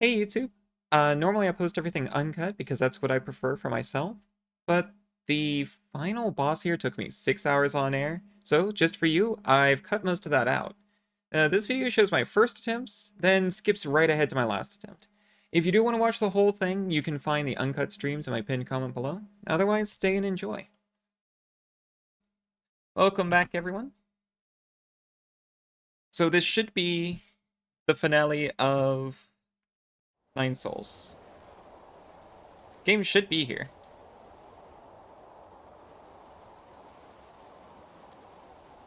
Hey YouTube. Normally I post everything uncut because that's what I prefer for myself, but the final boss here took me 6 hours on air, so just for you, I've cut most of that out. This video shows my first attempts, then skips right ahead to my last attempt. If you do want to watch the whole thing, you can find the uncut streams in my pinned comment below. Otherwise, stay and enjoy. Welcome back, everyone. So this should be the finale of Nine Souls. Game should be here.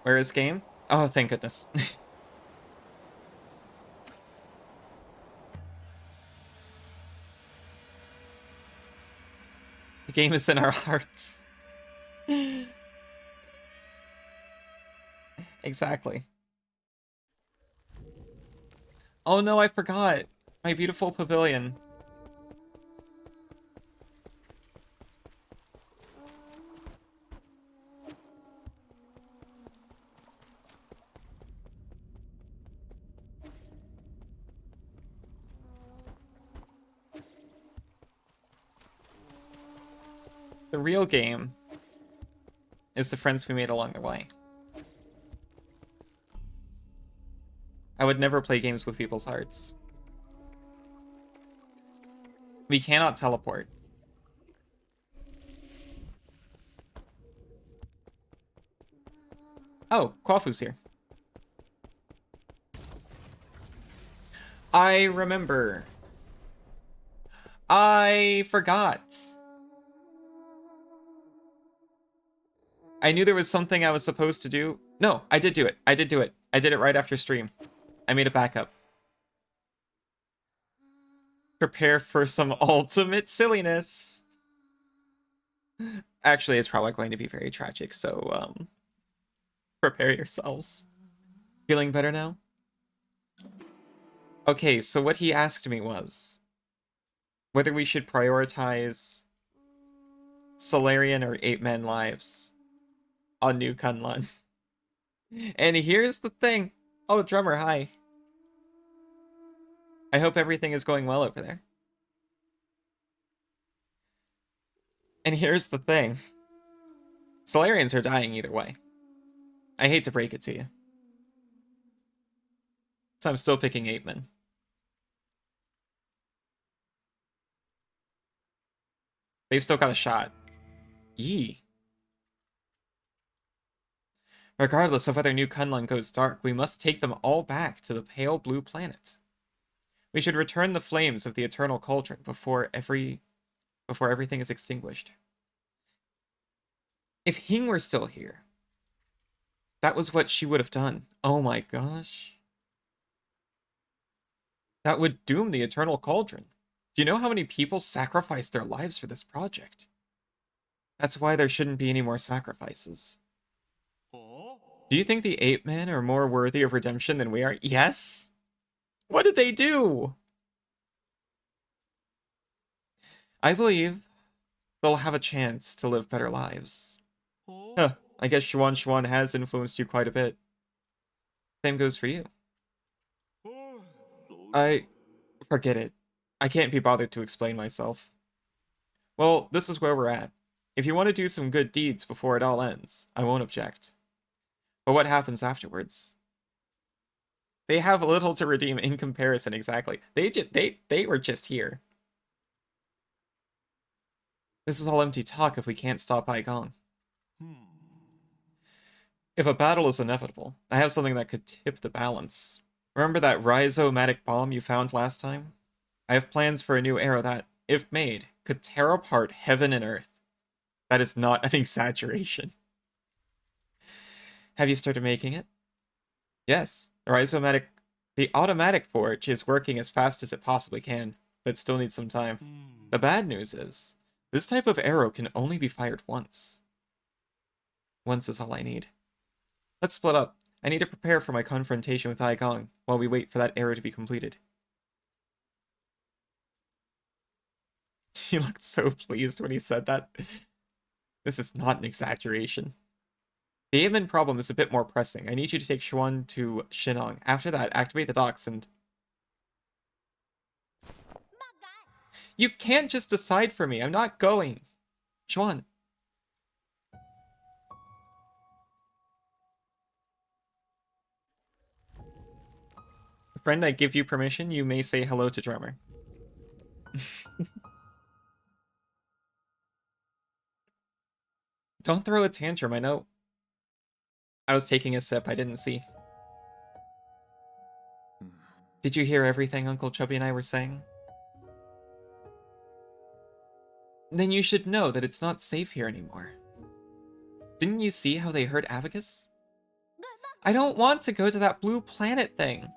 Where is game? Oh, thank goodness. The game is in our hearts. Exactly. Oh no, I forgot. My beautiful pavilion. The real game is the friends we made along the way. I would never play games with people's hearts. We cannot teleport. Oh, Kwafu's here. I remember. I forgot. I knew there was something I was supposed to do. No, I did do it. I did do it. I did it right after stream. I made a backup. Prepare for some ultimate silliness. Actually, it's probably going to be very tragic, so, prepare yourselves. Feeling better now? Okay, so what he asked me was whether we should prioritize Solarian or 8-man lives on New Kunlun. And here's the thing. Oh, drummer, hi. I hope everything is going well over there. And here's the thing. Solarians are dying either way. I hate to break it to you. So I'm still picking 8-man. They've still got a shot. Yee. Regardless of whether New Kunlun goes dark, we must take them all back to the pale blue planet. We should return the flames of the eternal cauldron before everything is extinguished. If Hing were still here, that was what she would have done. Oh my gosh. That would doom the eternal cauldron. Do you know how many people sacrificed their lives for this project? That's why there shouldn't be any more sacrifices. Do you think the 8-man are more worthy of redemption than we are? Yes! What did they do? I believe they'll have a chance to live better lives. Huh, I guess Xuan Xuan has influenced you quite a bit. Same goes for you. I... forget it. I can't be bothered to explain myself. Well, this is where we're at. If you want to do some good deeds before it all ends, I won't object. But what happens afterwards? They have little to redeem in comparison, exactly. They were just here. This is all empty talk if we can't stop Gong. If a battle is inevitable, I have something that could tip the balance. Remember that rhizomatic bomb you found last time? I have plans for a new arrow that, if made, could tear apart heaven and earth. That is not an exaggeration. Have you started making it? Yes, the automatic forge is working as fast as it possibly can, but it still needs some time. The bad news is, this type of arrow can only be fired once. Once is all I need. Let's split up. I need to prepare for my confrontation with Gong while we wait for that arrow to be completed. He looked so pleased when he said that. This is not an exaggeration. The 8-man problem is a bit more pressing. I need you to take Xuan to Shinong. After that, activate the docks and... You can't just decide for me. I'm not going. Schwan. Friend, I give you permission. You may say hello to Drummer. Don't throw a tantrum. I know. I was taking a sip. I didn't see. Did you hear everything Uncle Chubby and I were saying? Then you should know that it's not safe here anymore. Didn't you see how they hurt Abacus? I don't want to go to that blue planet thing.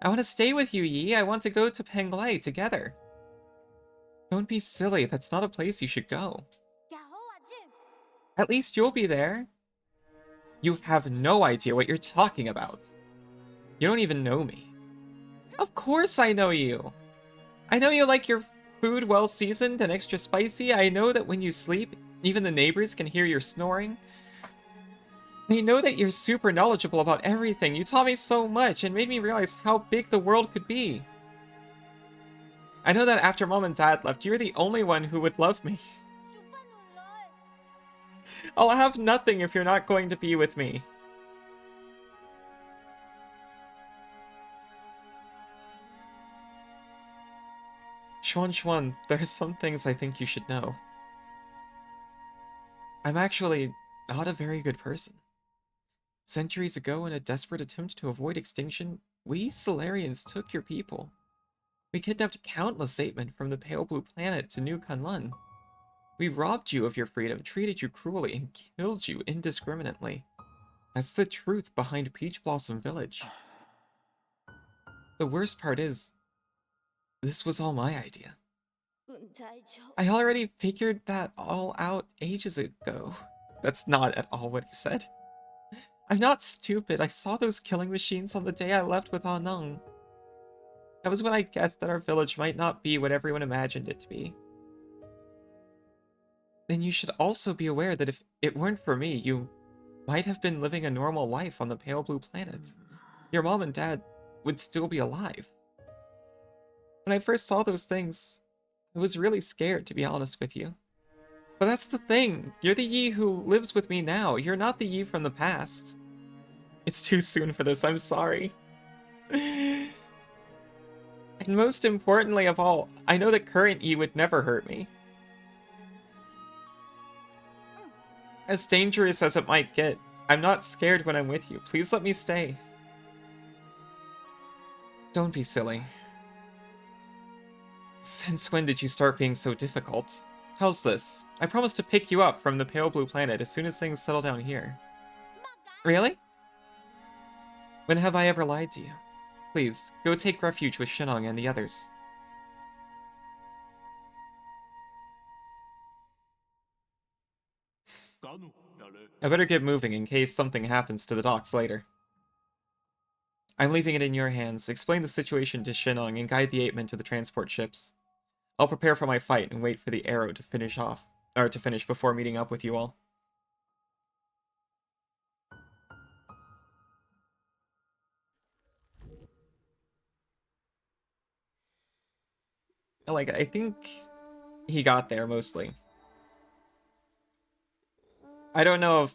I want to stay with you, Yi. I want to go to Penglai together. Don't be silly. That's not a place you should go. At least you'll be there. You have no idea what you're talking about. You don't even know me. Of course I know you. I know you like your food well seasoned and extra spicy. I know that when you sleep, even the neighbors can hear your snoring. I know that you're super knowledgeable about everything. You taught me so much and made me realize how big the world could be. I know that after Mom and Dad left, you're the only one who would love me. I'll have nothing if you're not going to be with me. Xuan, there's some things I think you should know. I'm actually not a very good person. Centuries ago, in a desperate attempt to avoid extinction, we Solarians took your people. We kidnapped countless Apemen from the Pale Blue Planet to New Kunlun. We robbed you of your freedom, treated you cruelly, and killed you indiscriminately. That's the truth behind Peach Blossom Village. The worst part is, this was all my idea. I already figured that all out ages ago. That's not at all what he said. I'm not stupid. I saw those killing machines on the day I left with Anung. That was when I guessed that our village might not be what everyone imagined it to be. Then you should also be aware that if it weren't for me, you might have been living a normal life on the Pale Blue Planet. Your mom and dad would still be alive. When I first saw those things, I was really scared, to be honest with you. But that's the thing. You're the Yi who lives with me now. You're not the Yi from the past. It's too soon for this. I'm sorry. And most importantly of all, I know that current Yi would never hurt me. As dangerous as it might get, I'm not scared when I'm with you. Please let me stay. Don't be silly. Since when did you start being so difficult? How's this? I promise to pick you up from the Pale Blue Planet as soon as things settle down here. Really? When have I ever lied to you? Please, go take refuge with Shinong and the others. I better get moving in case something happens to the docks later. I'm leaving it in your hands. Explain the situation to Shinong and guide the 8-men to the transport ships. I'll prepare for my fight and wait for the arrow to finish before meeting up with you all. Like, I think he got there mostly. I don't know if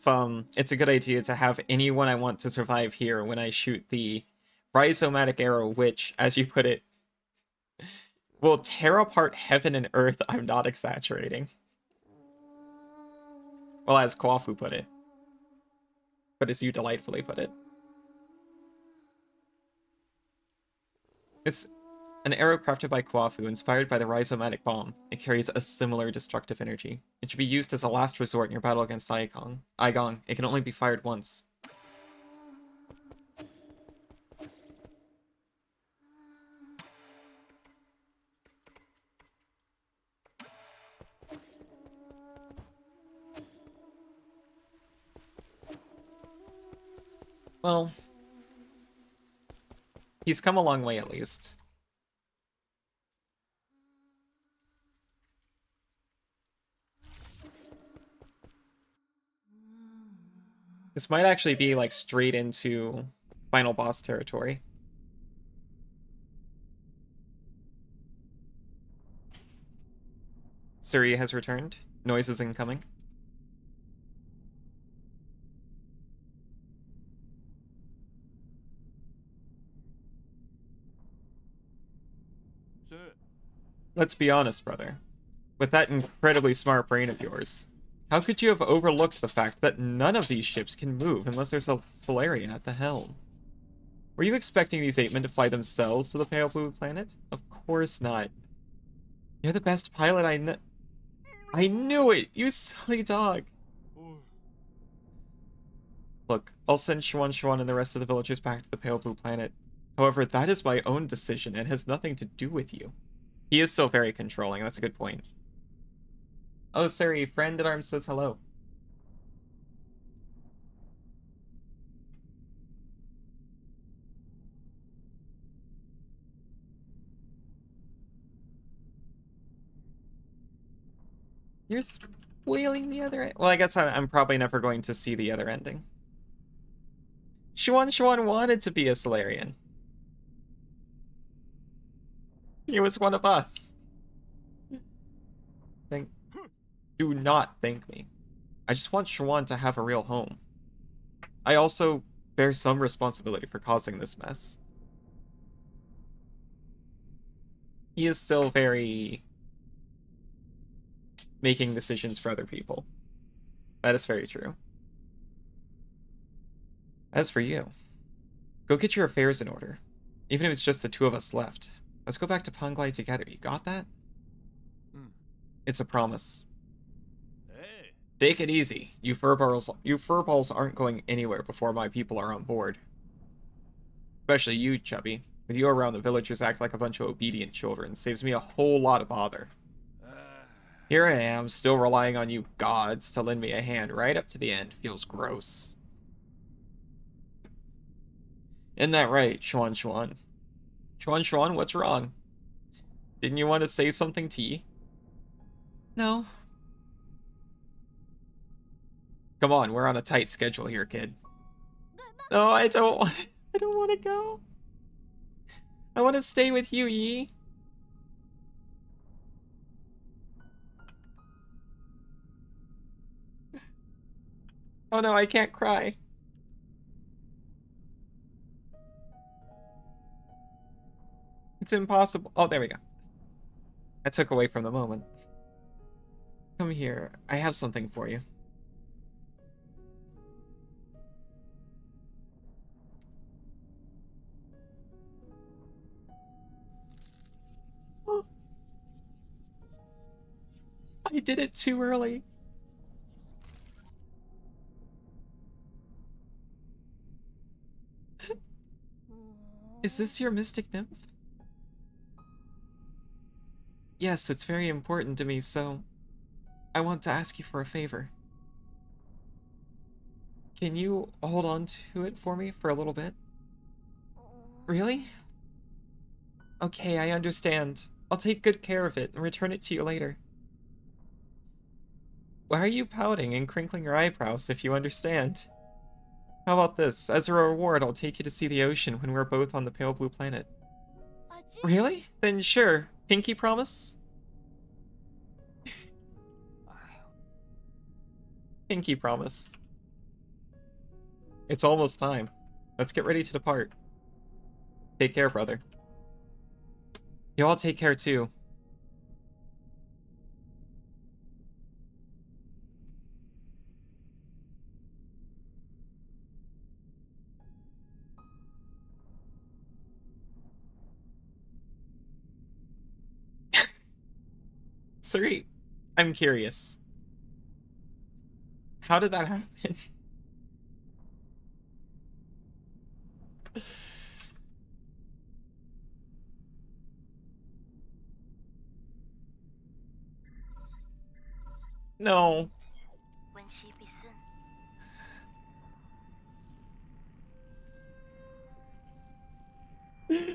it's a good idea to have anyone I want to survive here when I shoot the rhizomatic arrow, which, as you put it, will tear apart heaven and earth. I'm not exaggerating. Well, as Kwafu put it. But as you delightfully put it. It's an arrow crafted by Kwafu, inspired by the rhizomatic bomb. It carries a similar destructive energy. It should be used as a last resort in your battle against Aigong. It can only be fired once. Well, he's come a long way at least. This might actually be like straight into final boss territory. Suri has returned. Noises incoming. Let's be honest, brother. With that incredibly smart brain of yours, how could you have overlooked the fact that none of these ships can move unless there's a Solarian at the helm? Were you expecting these 8 men to fly themselves to the Pale Blue Planet? Of course not. You're the best pilot I know. I knew it! You silly dog! Look, I'll send Shuan and the rest of the villagers back to the Pale Blue Planet. However, that is my own decision and has nothing to do with you. He is still very controlling, that's a good point. Oh, sorry, friend at arms says hello. You're spoiling the other end. Well, I guess I'm probably never going to see the other ending. Shuan wanted to be a Solarian. He was one of us. Do not thank me. I just want Shuan to have a real home. I also bear some responsibility for causing this mess. He is still very making decisions for other people. That is very true. As for you, go get your affairs in order. Even if it's just the two of us left. Let's go back to Panglai together. You got that? It's a promise. Take it easy. You furballs aren't going anywhere before my people are on board. Especially you, Chubby. With you around, the villagers act like a bunch of obedient children. Saves me a whole lot of bother. Here I am, still relying on you gods to lend me a hand right up to the end. Feels gross. Isn't that right, Shuan? Shuan, what's wrong? Didn't you want to say something to Yi? No. Come on, we're on a tight schedule here, kid. No, I don't want to go. I want to stay with you, Yi. Oh no, I can't cry. It's impossible. Oh, there we go. I took away from the moment. Come here. I have something for you. I did it too early. Is this your mystic nymph? Yes, it's very important to me, so I want to ask you for a favor. Can you hold on to it for me for a little bit? Really? Okay, I understand. I'll take good care of it and return it to you later. Why are you pouting and crinkling your eyebrows if you understand? How about this? As a reward, I'll take you to see the ocean when we're both on the Pale Blue Planet. Really? Then sure. Pinky promise? Pinky promise. It's almost time. Let's get ready to depart. Take care, brother. You all take care too. Suri, I'm curious. How did that happen? No.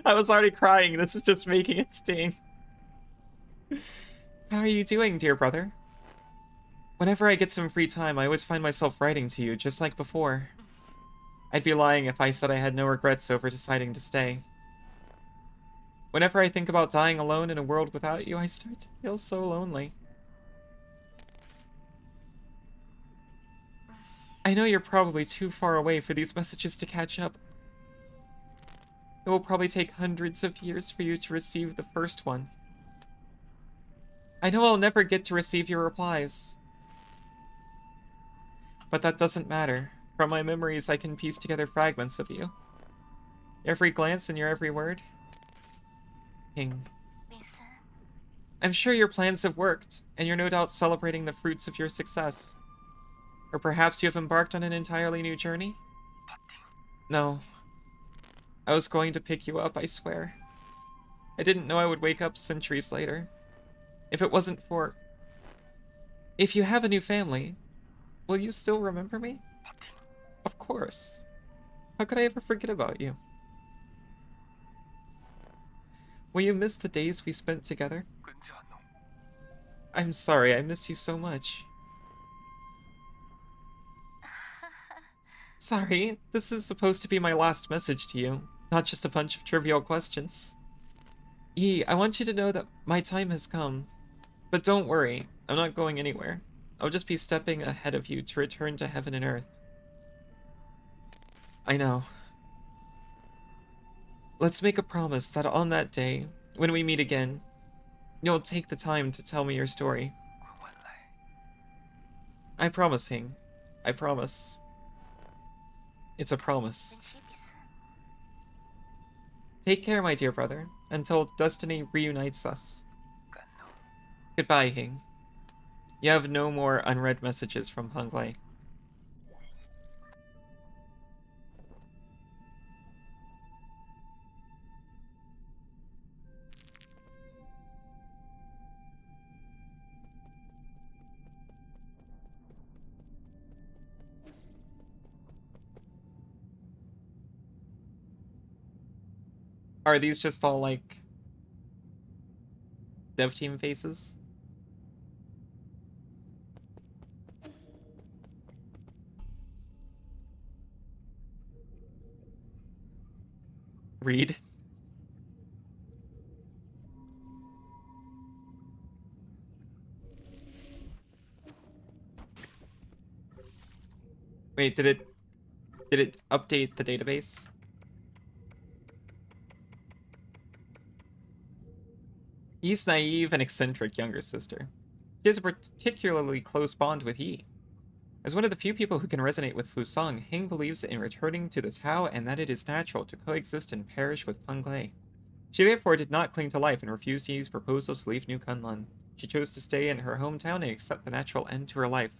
I was already crying. This is just making it sting. How are you doing, dear brother? Whenever I get some free time, I always find myself writing to you, just like before. I'd be lying if I said I had no regrets over deciding to stay. Whenever I think about dying alone in a world without you, I start to feel so lonely. I know you're probably too far away for these messages to catch up. It will probably take hundreds of years for you to receive the first one. I know I'll never get to receive your replies. But that doesn't matter. From my memories, I can piece together fragments of you. Every glance and your every word. King. I'm sure your plans have worked, and you're no doubt celebrating the fruits of your success. Or perhaps you have embarked on an entirely new journey? No. I was going to pick you up, I swear. I didn't know I would wake up centuries later. If it wasn't for... If you have a new family, will you still remember me? Of course. How could I ever forget about you? Will you miss the days we spent together? I'm sorry, I miss you so much. Sorry, this is supposed to be my last message to you, not just a bunch of trivial questions. Yi, I want you to know that my time has come. But don't worry, I'm not going anywhere. I'll just be stepping ahead of you to return to heaven and earth. I know. Let's make a promise that on that day, when we meet again, you'll take the time to tell me your story. I promise, Hing. I promise. It's a promise. Take care, my dear brother, until destiny reunites us. Goodbye, Hing. You have no more unread messages from Honglei. Are these just all, like, dev team faces? Read. Wait, did it update the database? Yi's naive and eccentric younger sister. She has a particularly close bond with Yi. As one of the few people who can resonate with Fusang, Hing believes in returning to the Tao and that it is natural to coexist and perish with Honglei. She therefore did not cling to life and refused Yi's proposal to leave New Kunlun. She chose to stay in her hometown and accept the natural end to her life.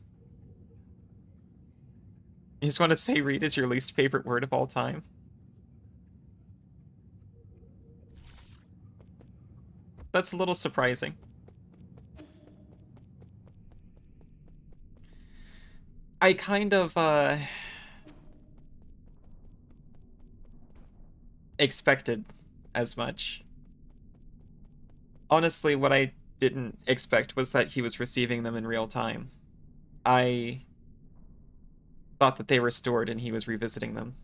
You just want to say read is your least favorite word of all time? That's a little surprising. I kind of, expected as much. Honestly, what I didn't expect was that he was receiving them in real time. I thought that they were stored and he was revisiting them.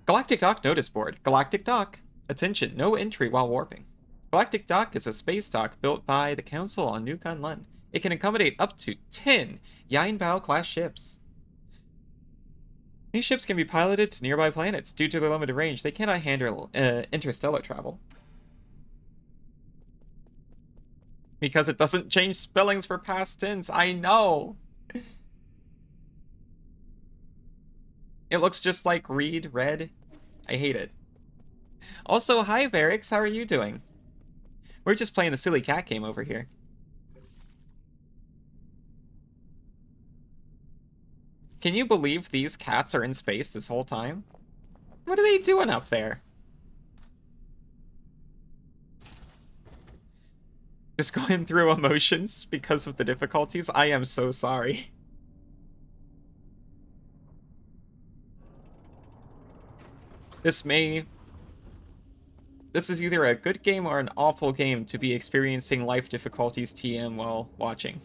Galactic Dock Notice Board. Galactic Dock. Attention, no entry while warping. Galactic Dock is a space dock built by the Council on New Kunlun. It can accommodate up to 10 Yainbao-class ships. These ships can be piloted to nearby planets. Due to their limited range, they cannot handle interstellar travel. Because it doesn't change spellings for past tense. I know! It looks just like read, read. I hate it. Also, hi Varix, how are you doing? We're just playing the silly cat game over here. Can you believe these cats are in space this whole time? What are they doing up there? Just going through emotions because of the difficulties? I am so sorry. This is either a good game or an awful game to be experiencing life difficulties TM while watching.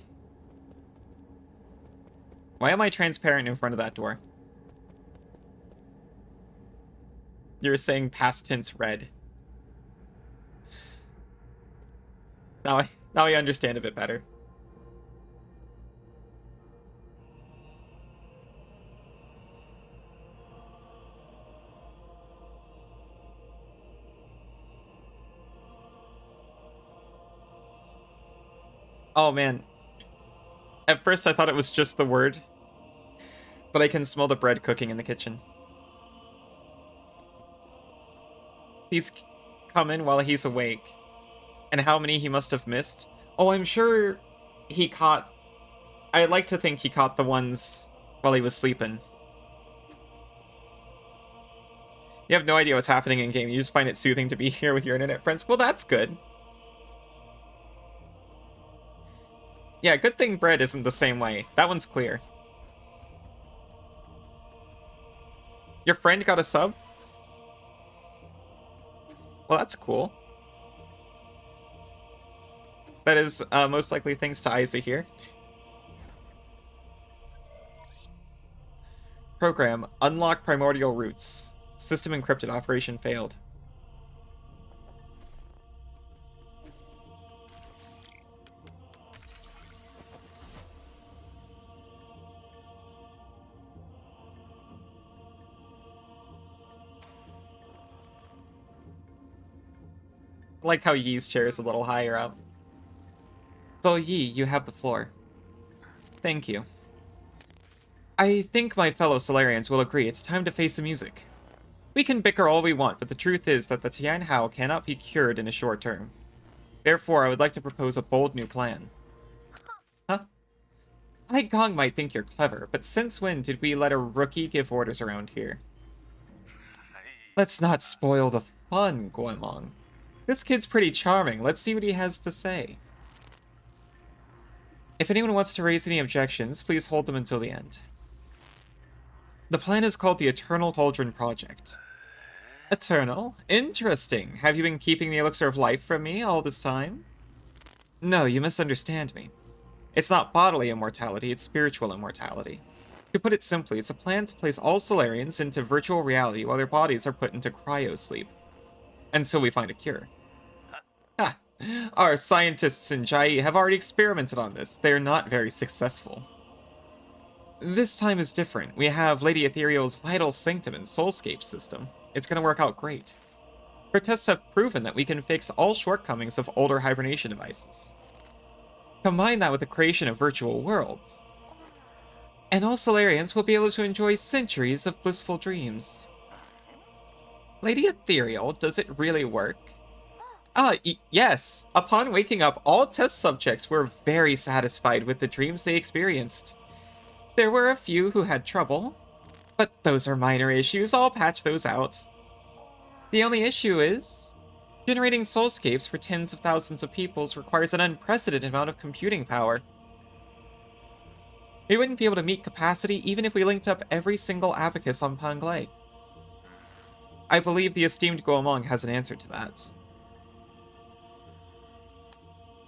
Why am I transparent in front of that door? You're saying past tense red. Now I understand a bit better. Oh man. At first I thought it was just the word, but I can smell the bread cooking in the kitchen. He's coming while he's awake. And how many he must have missed. Oh, I'm sure he caught... I like to think he caught the ones while he was sleeping. You have no idea what's happening in game. You just find it soothing to be here with your internet friends. Well, that's good. Yeah, good thing bread isn't the same way. That one's clear. Your friend got a sub? Well, that's cool. That is most likely thanks to Isa here. Program. Unlock primordial roots. System encrypted. Operation failed. I like how Yi's chair is a little higher up. So Yi, you have the floor. Thank you. I think my fellow Solarians will agree it's time to face the music. We can bicker all we want, but the truth is that the Tian Hao cannot be cured in the short term. Therefore, I would like to propose a bold new plan. Huh? Hai Gong might think you're clever, but since when did we let a rookie give orders around here? Let's not spoil the fun, Goemon. This kid's pretty charming. Let's see what he has to say. If anyone wants to raise any objections, please hold them until the end. The plan is called the Eternal Cauldron Project. Eternal? Interesting. Have you been keeping the elixir of life from me all this time? No, you misunderstand me. It's not bodily immortality, it's spiritual immortality. To put it simply, it's a plan to place all Solarians into virtual reality while their bodies are put into cryo-sleep. Until we find a cure. Ha! Our scientists in Jai have already experimented on this. They are not very successful. This time is different. We have Lady Ethereal's Vital Sanctum and Soulscape system. It's gonna work out great. Her tests have proven that we can fix all shortcomings of older hibernation devices. Combine that with the creation of virtual worlds, and all Solarians will be able to enjoy centuries of blissful dreams. Lady Ethereal, does it really work? Yes. Upon waking up, all test subjects were very satisfied with the dreams they experienced. There were a few who had trouble, but those are minor issues. I'll patch those out. The only issue is, generating soulscapes for tens of thousands of peoples requires an unprecedented amount of computing power. We wouldn't be able to meet capacity even if we linked up every single abacus on Panglay. I believe the esteemed Goemon has an answer to that.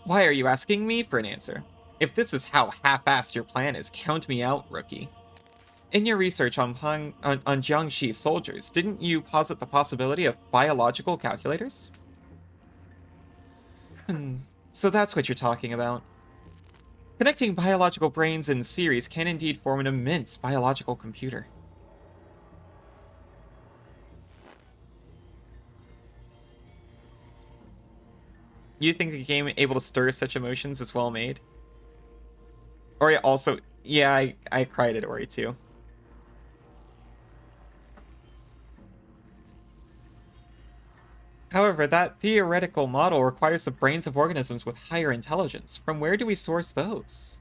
Why are you asking me for an answer? If this is how half-assed your plan is, count me out, rookie. In your research on Jiangxi soldiers, didn't you posit the possibility of biological calculators? So that's what you're talking about. Connecting biological brains in series can indeed form an immense biological computer. You think the game able to stir such emotions is well made? Ori also... Yeah, I cried at Ori too. However, that theoretical model requires the brains of organisms with higher intelligence. From where do we source those?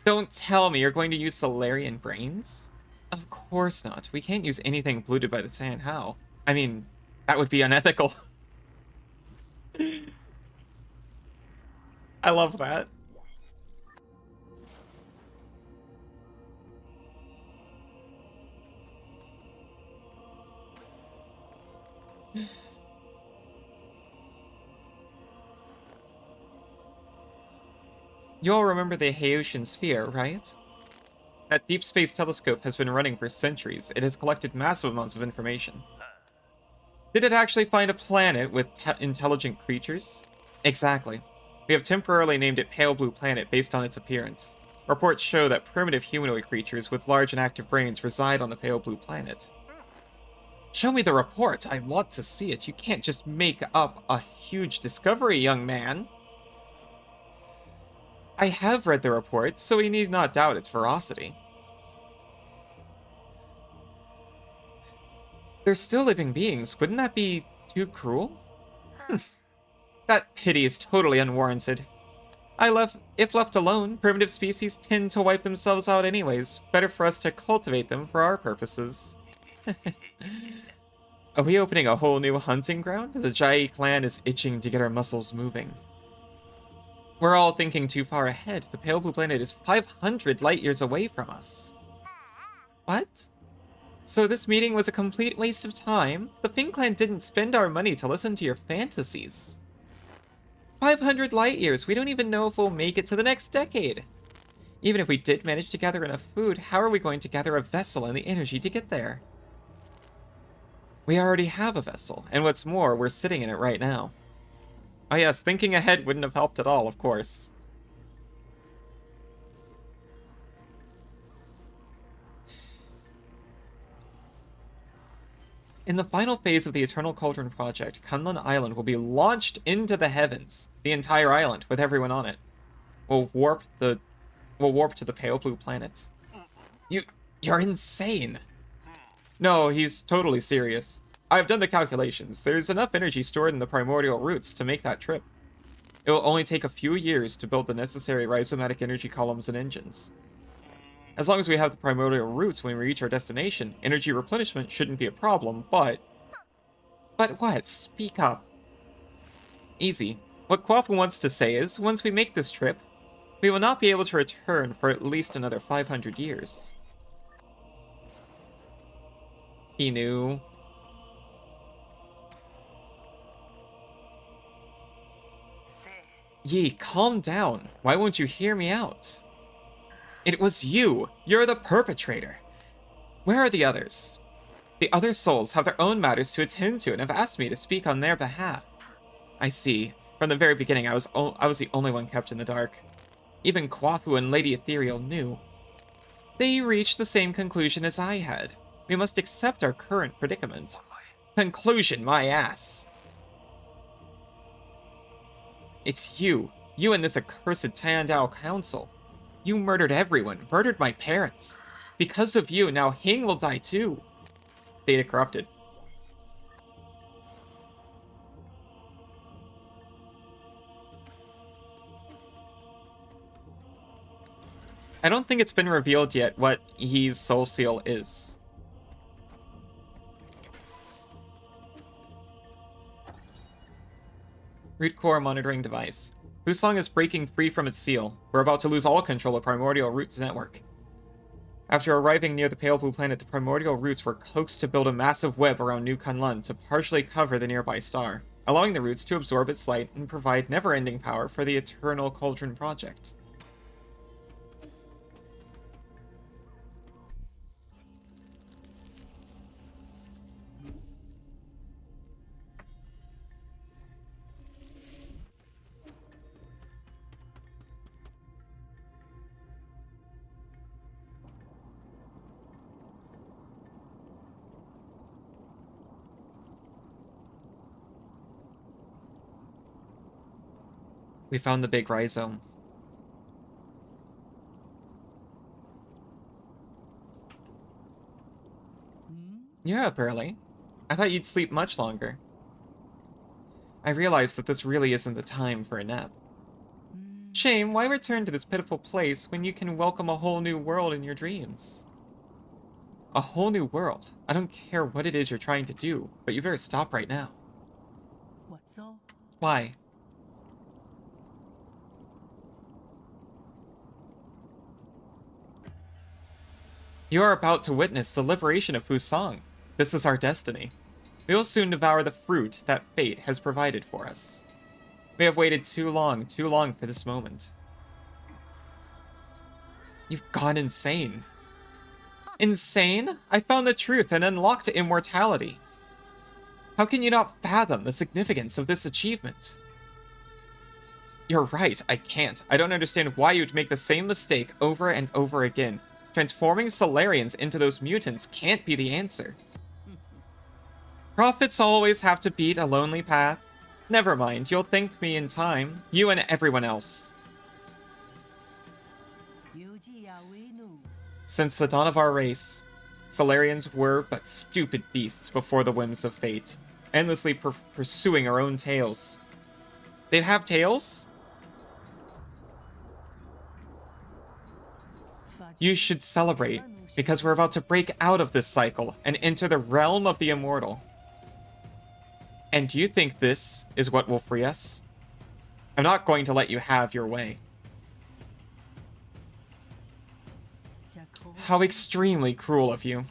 Don't tell me you're going to use Solarian brains? Of course not. We can't use anything polluted by the Tian Hao. I mean, that would be unethical. I love that. You all remember the Haitian Sphere, right? That deep space telescope has been running for centuries. It has collected massive amounts of information. Did it actually find a planet with intelligent creatures? Exactly. We have temporarily named it Pale Blue Planet based on its appearance. Reports show that primitive humanoid creatures with large and active brains reside on the Pale Blue Planet. Show me the report. I want to see it. You can't just make up a huge discovery, young man. I have read the report, so we need not doubt its veracity. They're still living beings. Wouldn't that be too cruel? That pity is totally unwarranted. If left alone, primitive species tend to wipe themselves out anyways. Better for us to cultivate them for our purposes. Are we opening a whole new hunting ground? The Jai clan is itching to get our muscles moving. We're all thinking too far ahead. The pale blue planet is 500 light years away from us. What? So this meeting was a complete waste of time? The Pink Clan didn't spend our money to listen to your fantasies. 500 light years, we don't even know if we'll make it to the next decade. Even if we did manage to gather enough food, how are we going to gather a vessel and the energy to get there? We already have a vessel, and what's more, we're sitting in it right now. Oh yes, thinking ahead wouldn't have helped at all, of course. In the final phase of the Eternal Cauldron project, Kunlun Island will be launched into the heavens. The entire island, with everyone on it, will warp to the pale blue planet. You're insane. No, he's totally serious. I've done the calculations. There's enough energy stored in the primordial roots to make that trip. It will only take a few years to build the necessary rhizomatic energy columns and engines. As long as we have the primordial roots when we reach our destination, energy replenishment shouldn't be a problem, but... But what? Speak up. Easy. What Kwafu wants to say is, once we make this trip, we will not be able to return for at least another 500 years. He knew. Yi, calm down. Why won't you hear me out? It was you! You're the perpetrator! Where are the others? The other souls have their own matters to attend to and have asked me to speak on their behalf. I see. From the very beginning, I was the only one kept in the dark. Even Kwafu and Lady Ethereal knew. They reached the same conclusion as I had. We must accept our current predicament. Conclusion, my ass! It's you. You and this accursed Tandao Council. You murdered everyone, murdered my parents. Because of you, now Hing will die too. Data corrupted. I don't think it's been revealed yet what Yi's soul seal is. Root core monitoring device. Fusong is breaking free from its seal. We're about to lose all control of Primordial Roots network. After arriving near the pale blue planet, the Primordial Roots were coaxed to build a massive web around New Kunlun to partially cover the nearby star, allowing the roots to absorb its light and provide never-ending power for the Eternal Cauldron project. We found the big rhizome. You're up early. I thought you'd sleep much longer. I realized that this really isn't the time for a nap. Shame, why return to this pitiful place when you can welcome a whole new world in your dreams? A whole new world? I don't care what it is you're trying to do, but you better stop right now. What's all? Why? You are about to witness the liberation of Fusong. This is our destiny. We will soon devour the fruit that fate has provided for us. We have waited too long for this moment. You've gone insane. Insane? I found the truth and unlocked immortality. How can you not fathom the significance of this achievement? You're right, I can't. I don't understand why you'd make the same mistake over and over again. Transforming Solarians into those mutants can't be the answer. Prophets always have to beat a lonely path. Never mind, you'll thank me in time. You and everyone else. Since the dawn of our race, Solarians were but stupid beasts before the whims of fate, endlessly pursuing our own tails. They have tails? You should celebrate, because we're about to break out of this cycle and enter the realm of the immortal. And do you think this is what will free us? I'm not going to let you have your way. How extremely cruel of you.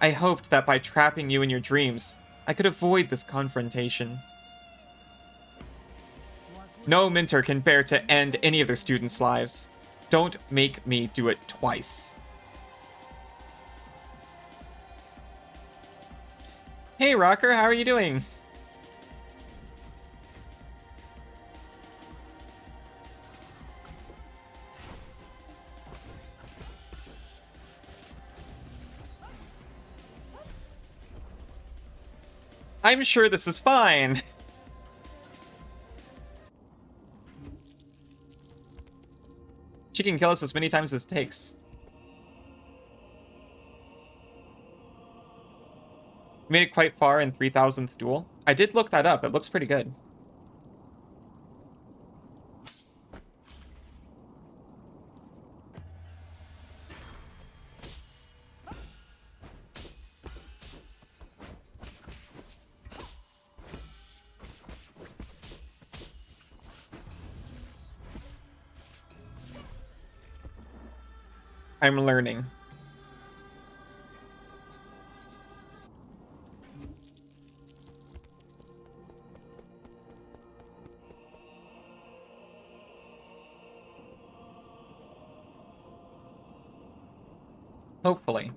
I hoped that by trapping you in your dreams, I could avoid this confrontation. No mentor can bear to end any of their students' lives. Don't make me do it twice. Hey Rocker, how are you doing? I'm sure this is fine. She can kill us as many times as it takes. Made it quite far in 3000th duel. I did look that up. It looks pretty good. I'm learning. Hopefully.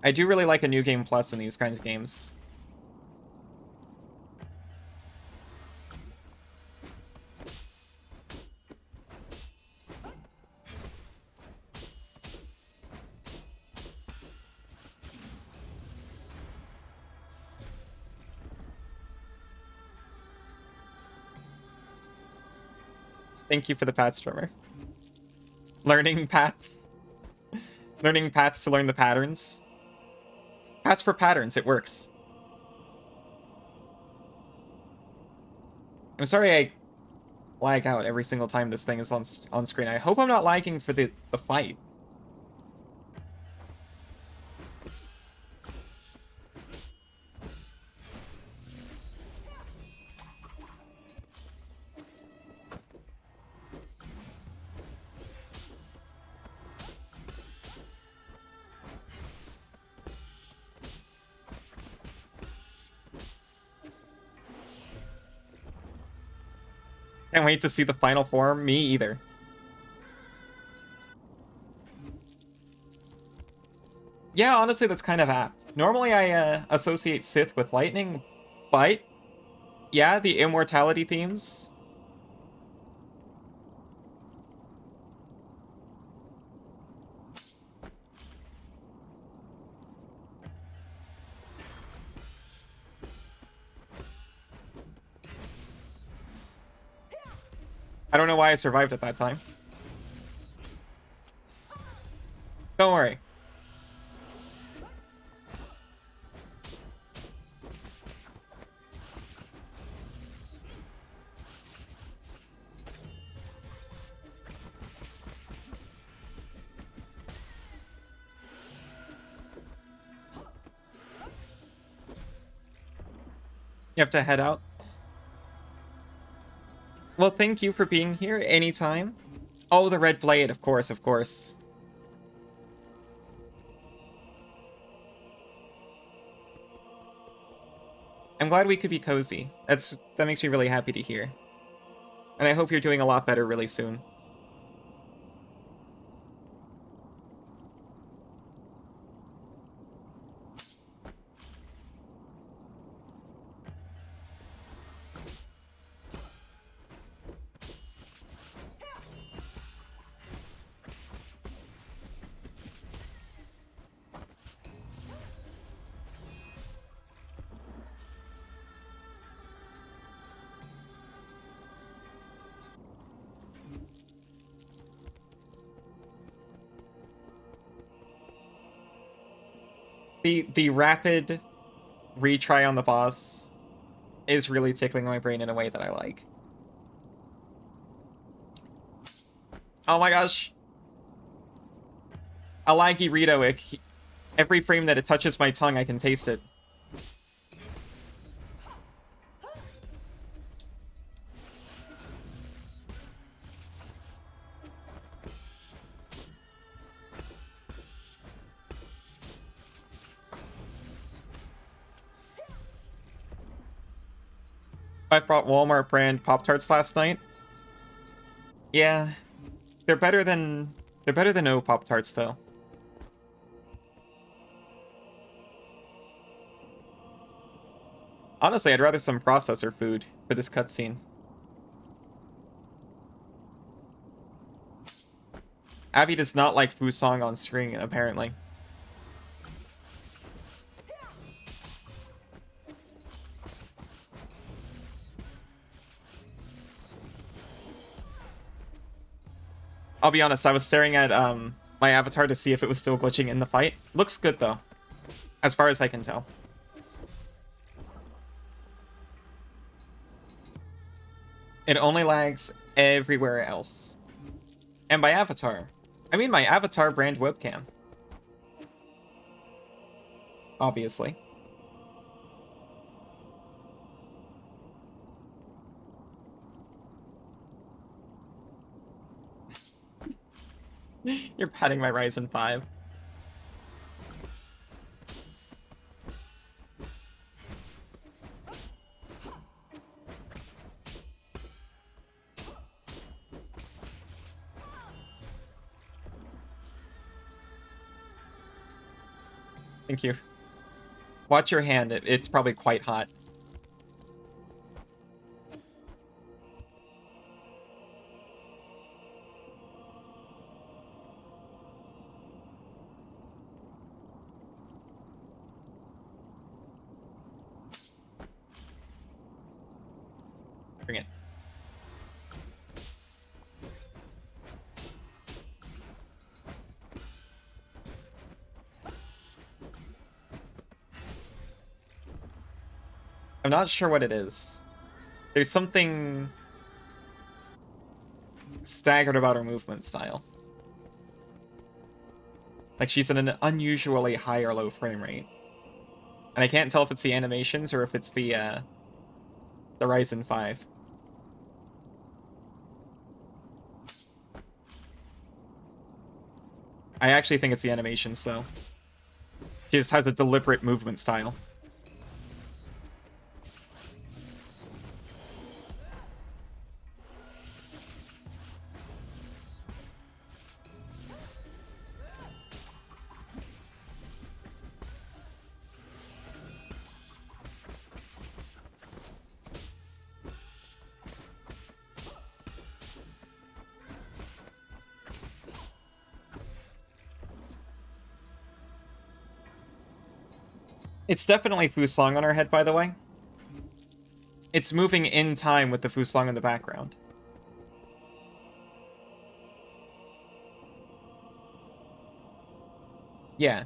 I do really like a new game plus in these kinds of games. Thank you for the pats, drummer. Learning pats. Learning pats to learn the patterns. Pats for patterns, it works. I'm sorry I lag out every single time this thing is on screen. I hope I'm not lagging for the fight. Can't wait to see the final form. Me either. Yeah, honestly, that's kind of apt. Normally, I associate Sith with lightning, but yeah, the immortality themes. I don't know why I survived at that time. Don't worry. You have to head out. Well, thank you for being here anytime. Oh, the red blade, of course, of course. I'm glad we could be cozy. That makes me really happy to hear. And I hope you're doing a lot better really soon. The rapid retry on the boss is really tickling my brain in a way that I like. Oh my gosh. A laggy Rito-ick. Every frame that it touches my tongue, I can taste it. I brought Walmart brand Pop-Tarts last night. Yeah. They're better than no Pop-Tarts though. Honestly, I'd rather some processor food for this cutscene. Abby does not like Fusong on screen, apparently. I'll be honest, I was staring at my avatar to see if it was still glitching in the fight. Looks good though, as far as I can tell. It only lags everywhere else. And by avatar, I mean my avatar brand webcam. Obviously. You're patting my Ryzen 5. Thank you. Watch your hand, it's probably quite hot. Bring it. I'm not sure what it is. There's something staggered about her movement style. Like she's in an unusually high or low frame rate. And I can't tell if it's the animations or if it's the Ryzen 5. I actually think it's the animations, though. She just has a deliberate movement style. It's definitely Fusong on her head, by the way. It's moving in time with the Fusong in the background. Yeah.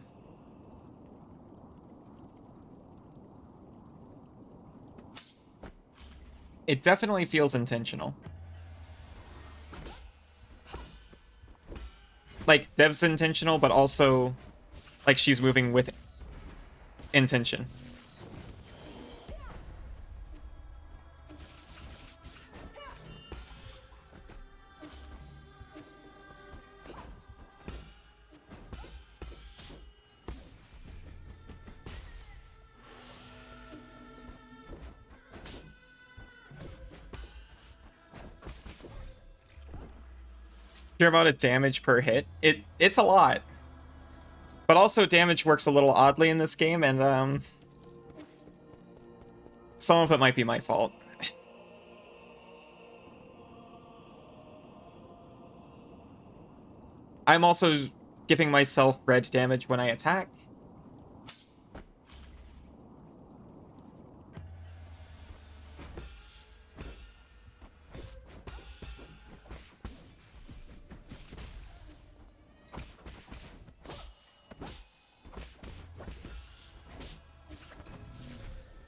It definitely feels intentional. Like, Dev's intentional, but also, like, she's moving with intention. Hear about a damage per hit? It's a lot. But also damage works a little oddly in this game, and some of it might be my fault. I'm also giving myself red damage when I attack.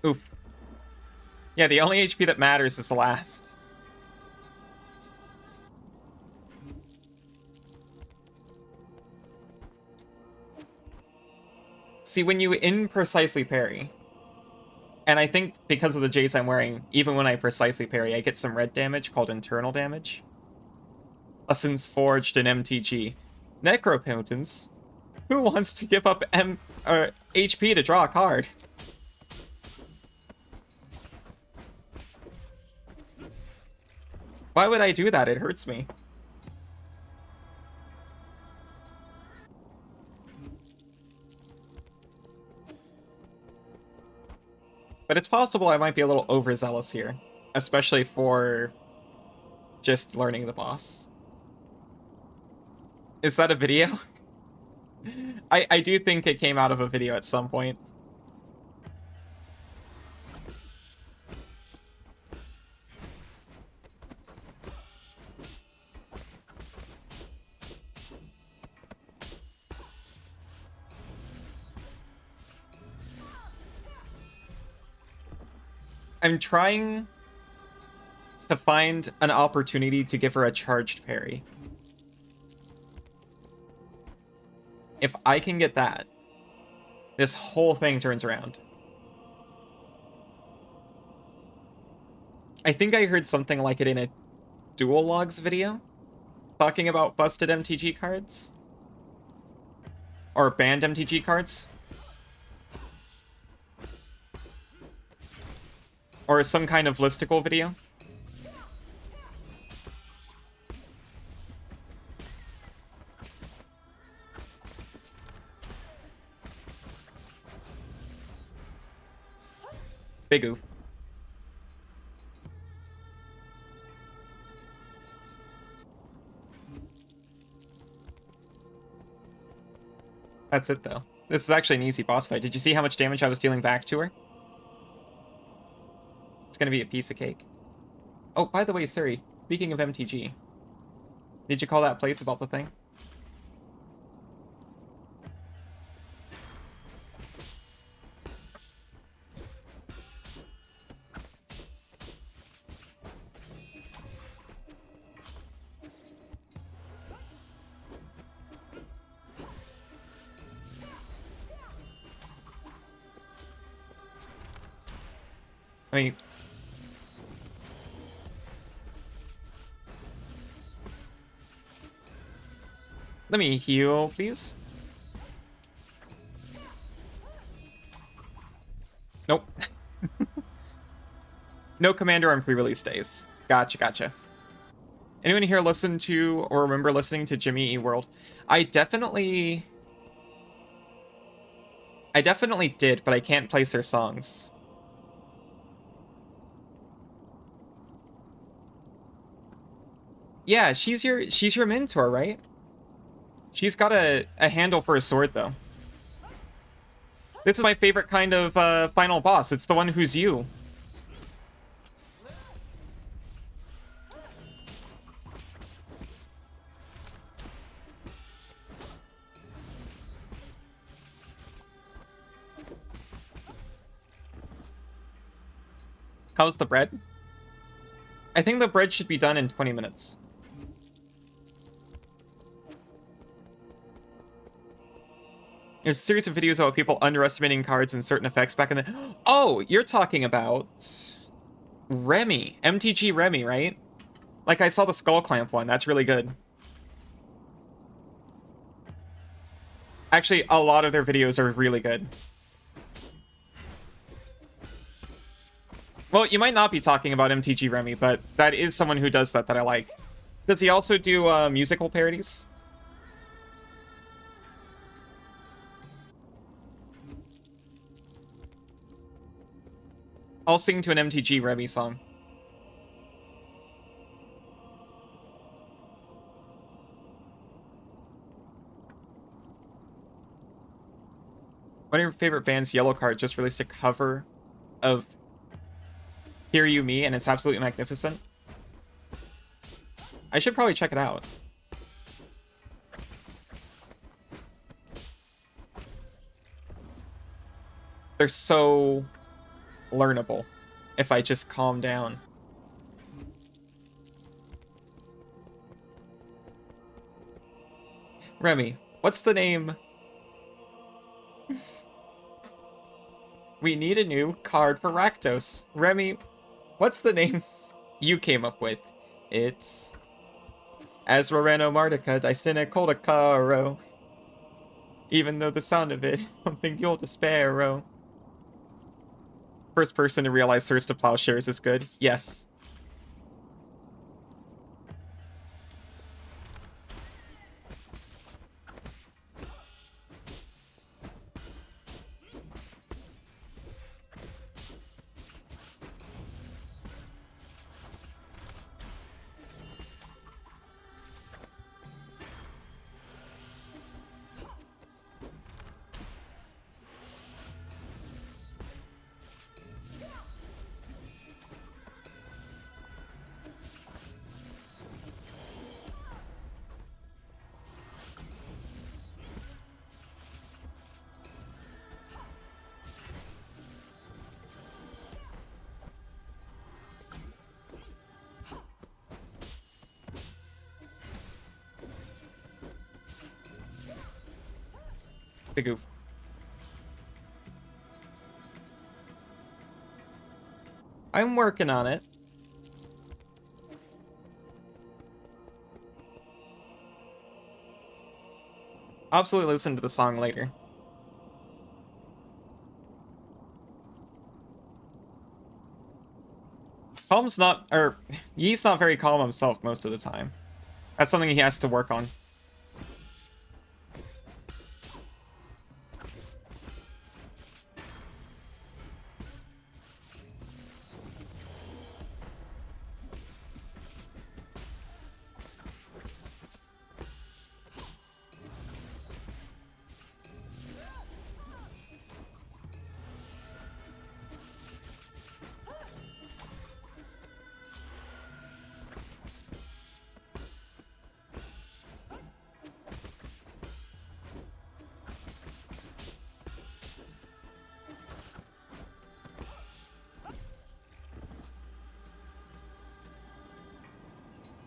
Oof. Yeah, the only HP that matters is the last. See, when you imprecisely parry, and I think because of the J's I'm wearing, even when I precisely parry, I get some red damage called internal damage. Lessons forged in MTG. Necropotence? Who wants to give up HP to draw a card? Why would I do that? It hurts me. But it's possible I might be a little overzealous here, especially for just learning the boss. Is that a video? I do think it came out of a video at some point. I'm trying to find an opportunity to give her a charged parry. If I can get that, this whole thing turns around. I think I heard something like it in a Dual Logs video, talking about busted MTG cards. Or banned MTG cards. Or some kind of listicle video. Big oof. That's it, though. This is actually an easy boss fight. Did you see how much damage I was dealing back to her? It's gonna be a piece of cake. Oh, by the way, Suri, speaking of MTG, did you call that place about the thing? I mean, let me heal, please. Nope. No commander on pre-release days. Gotcha, gotcha. Anyone here listen to or remember listening to Jimmy E World? I definitely did, but I can't place their songs. Yeah, she's your mentor, right? She's got a handle for a sword, though. This is my favorite kind of final boss. It's the one who's you. How's the bread? I think the bread should be done in 20 minutes. There's a series of videos about people underestimating cards and certain effects back in the... Oh, you're talking about... Remy. MTG Remy, right? Like, I saw the Skull Clamp one. That's really good. Actually, a lot of their videos are really good. Well, you might not be talking about MTG Remy, but that is someone who does that I like. Does he also do musical parodies? I'll sing to an MTG Remy song. One of your favorite bands, Yellow Card, just released a cover of Hear You Me, and it's absolutely magnificent. I should probably check it out. They're so learnable if I just calm down. Remy, what's the name? We need a new card for Rakdos. Remy, what's the name you came up with? It's Azrareno Mardica Dicina Coldacaro. Even though the sound of it, I don't think you'll despair. First person to realize Thirst to Plowshares is good. Yes. Big oof. I'm working on it. I'll absolutely listen to the song later. Calm's not, or Yee's not very calm himself most of the time. That's something he has to work on.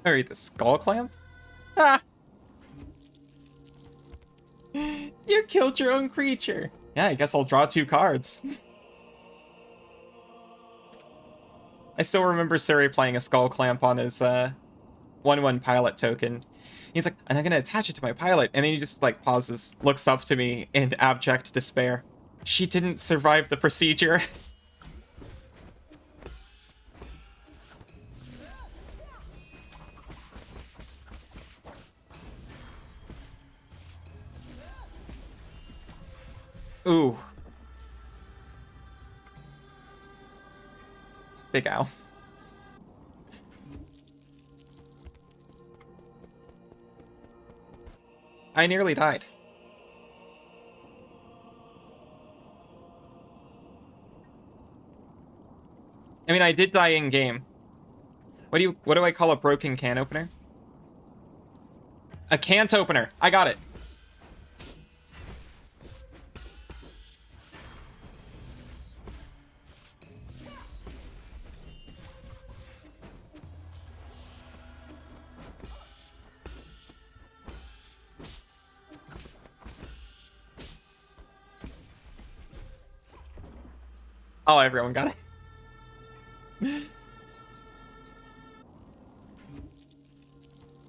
Alright, the skull clamp? Ah! You killed your own creature. Yeah, I guess I'll draw 2 cards. I still remember Suri playing a skull clamp on his 1/1 pilot token. He's like, and I'm gonna attach it to my pilot, and then he just like pauses, looks up to me in abject despair. She didn't survive the procedure. Ooh. Big owl. I nearly died. I mean, I did die in game. What do I call a broken can opener? A can't opener. I got it. Oh, everyone got it.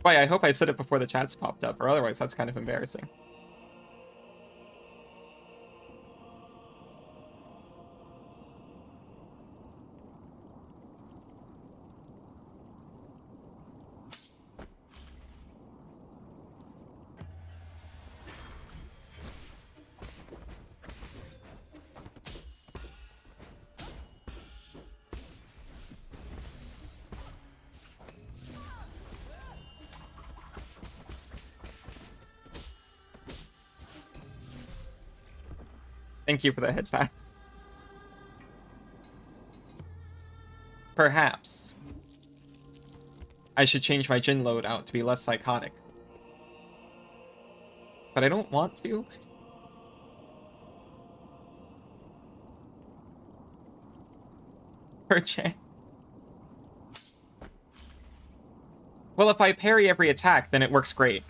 Boy, I hope I said it before the chats popped up, or otherwise that's kind of embarrassing. Thank you for the head pat. Perhaps I should change my Jin loadout to be less psychotic. But I don't want to. I per chance. Well, if I parry every attack, then it works great.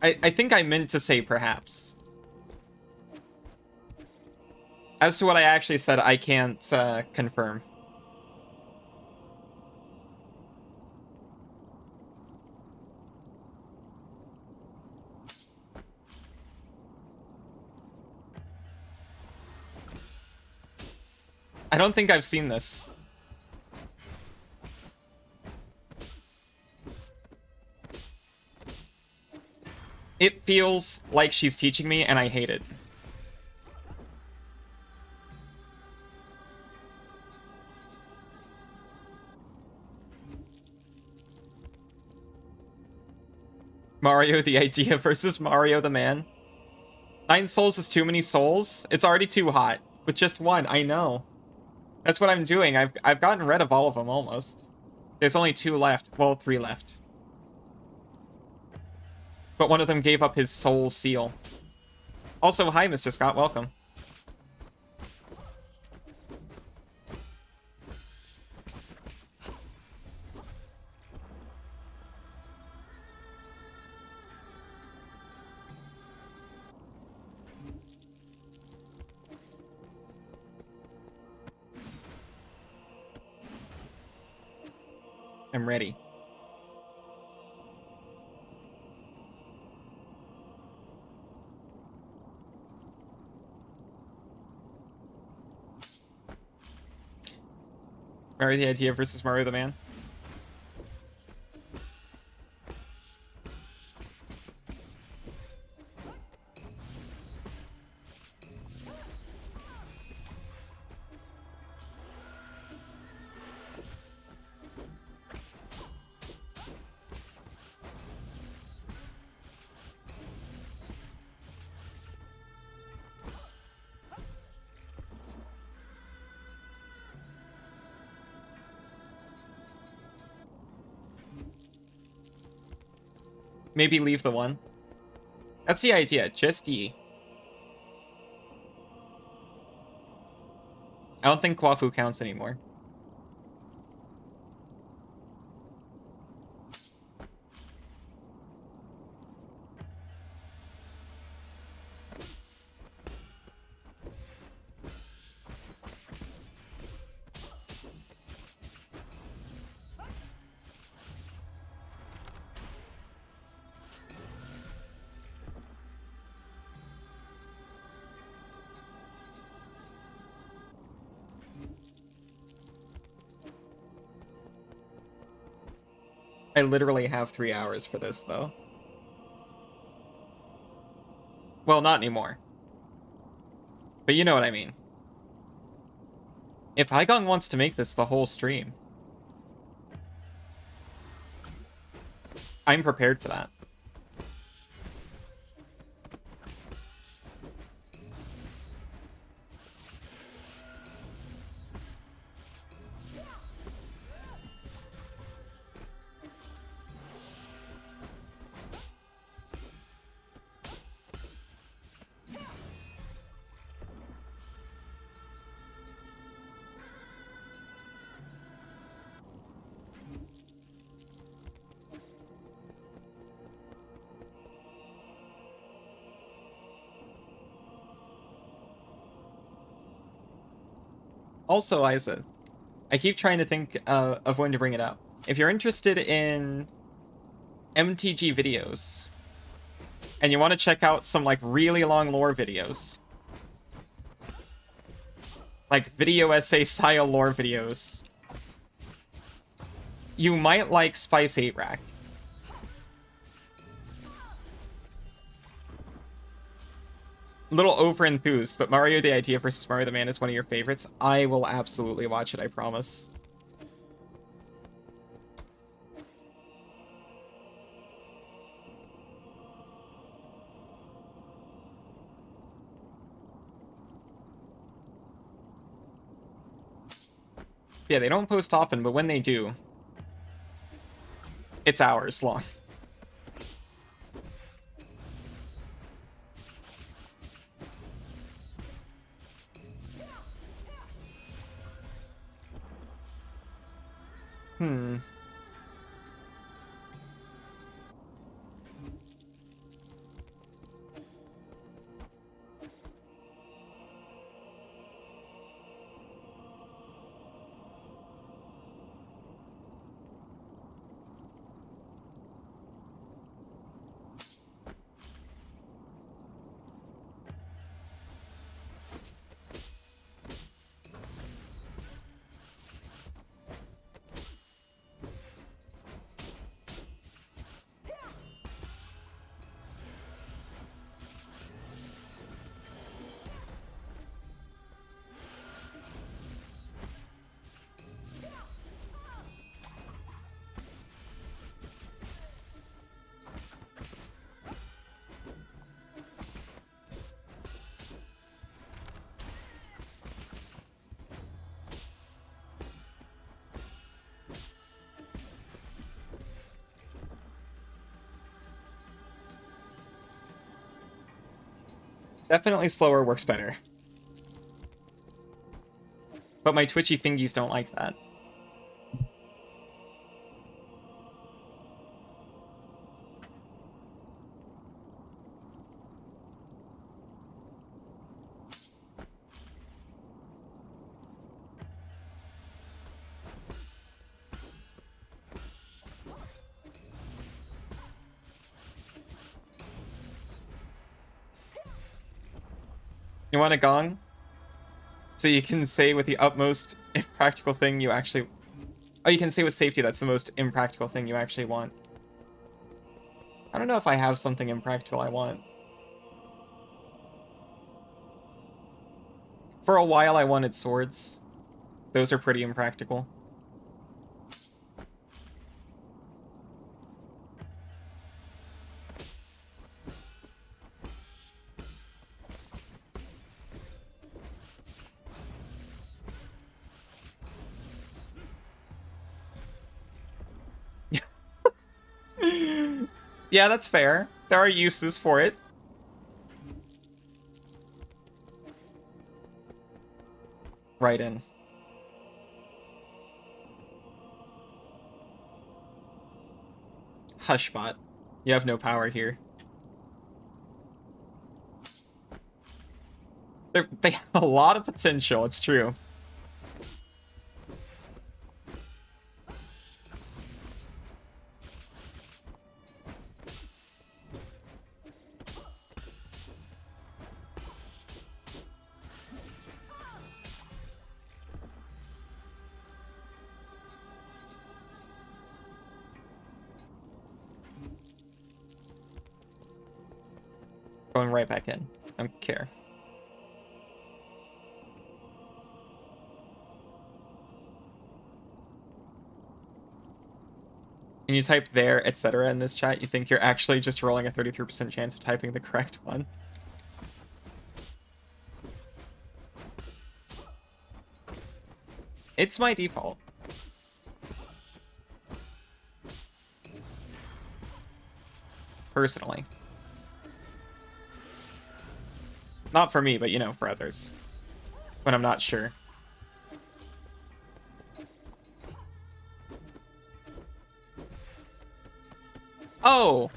I think I meant to say perhaps. As to what I actually said, I can't confirm. I don't think I've seen this. It feels like she's teaching me, and I hate it. Mario the idea versus Mario the man. 9 souls is too many souls. It's already too hot. With just one, I know. That's what I'm doing. I've gotten rid of all of them, almost. There's only 2 left. Well, 3 left. But one of them gave up his soul seal. Also, hi, Mr. Scott. Welcome. I'm ready. Mario the idea versus Mario the man. Maybe leave the one. That's the idea. Just E. I don't think Kwafu counts anymore. I literally have 3 hours for this, though. Well, not anymore. But you know what I mean. If Haigong wants to make this the whole stream, I'm prepared for that. Also, Isa, I keep trying to think of when to bring it up. If you're interested in MTG videos, and you want to check out some, like, really long lore videos, like video essay style lore videos, you might like Spice 8 Rack. Little over enthused, but Mario the idea versus Mario the man is one of your favorites. I will absolutely watch it, I promise. Yeah, they don't post often, but when they do, it's hours long. Hmm. Definitely slower works better. But my twitchy fingies don't like that. You want a gong? So you can say with the utmost impractical thing you actually... Oh, you can say with safety that's the most impractical thing you actually want. I don't know if I have something impractical I want. For a while I wanted swords. Those are pretty impractical. Yeah, that's fair. There are uses for it. Right in. Hushbot. You have no power here. They have a lot of potential, it's true. Going right back in. I don't care. When you type there, etc. in this chat, you think you're actually just rolling a 33% chance of typing the correct one. It's my default. Personally. Not for me, but you know, for others. When I'm not sure. Oh!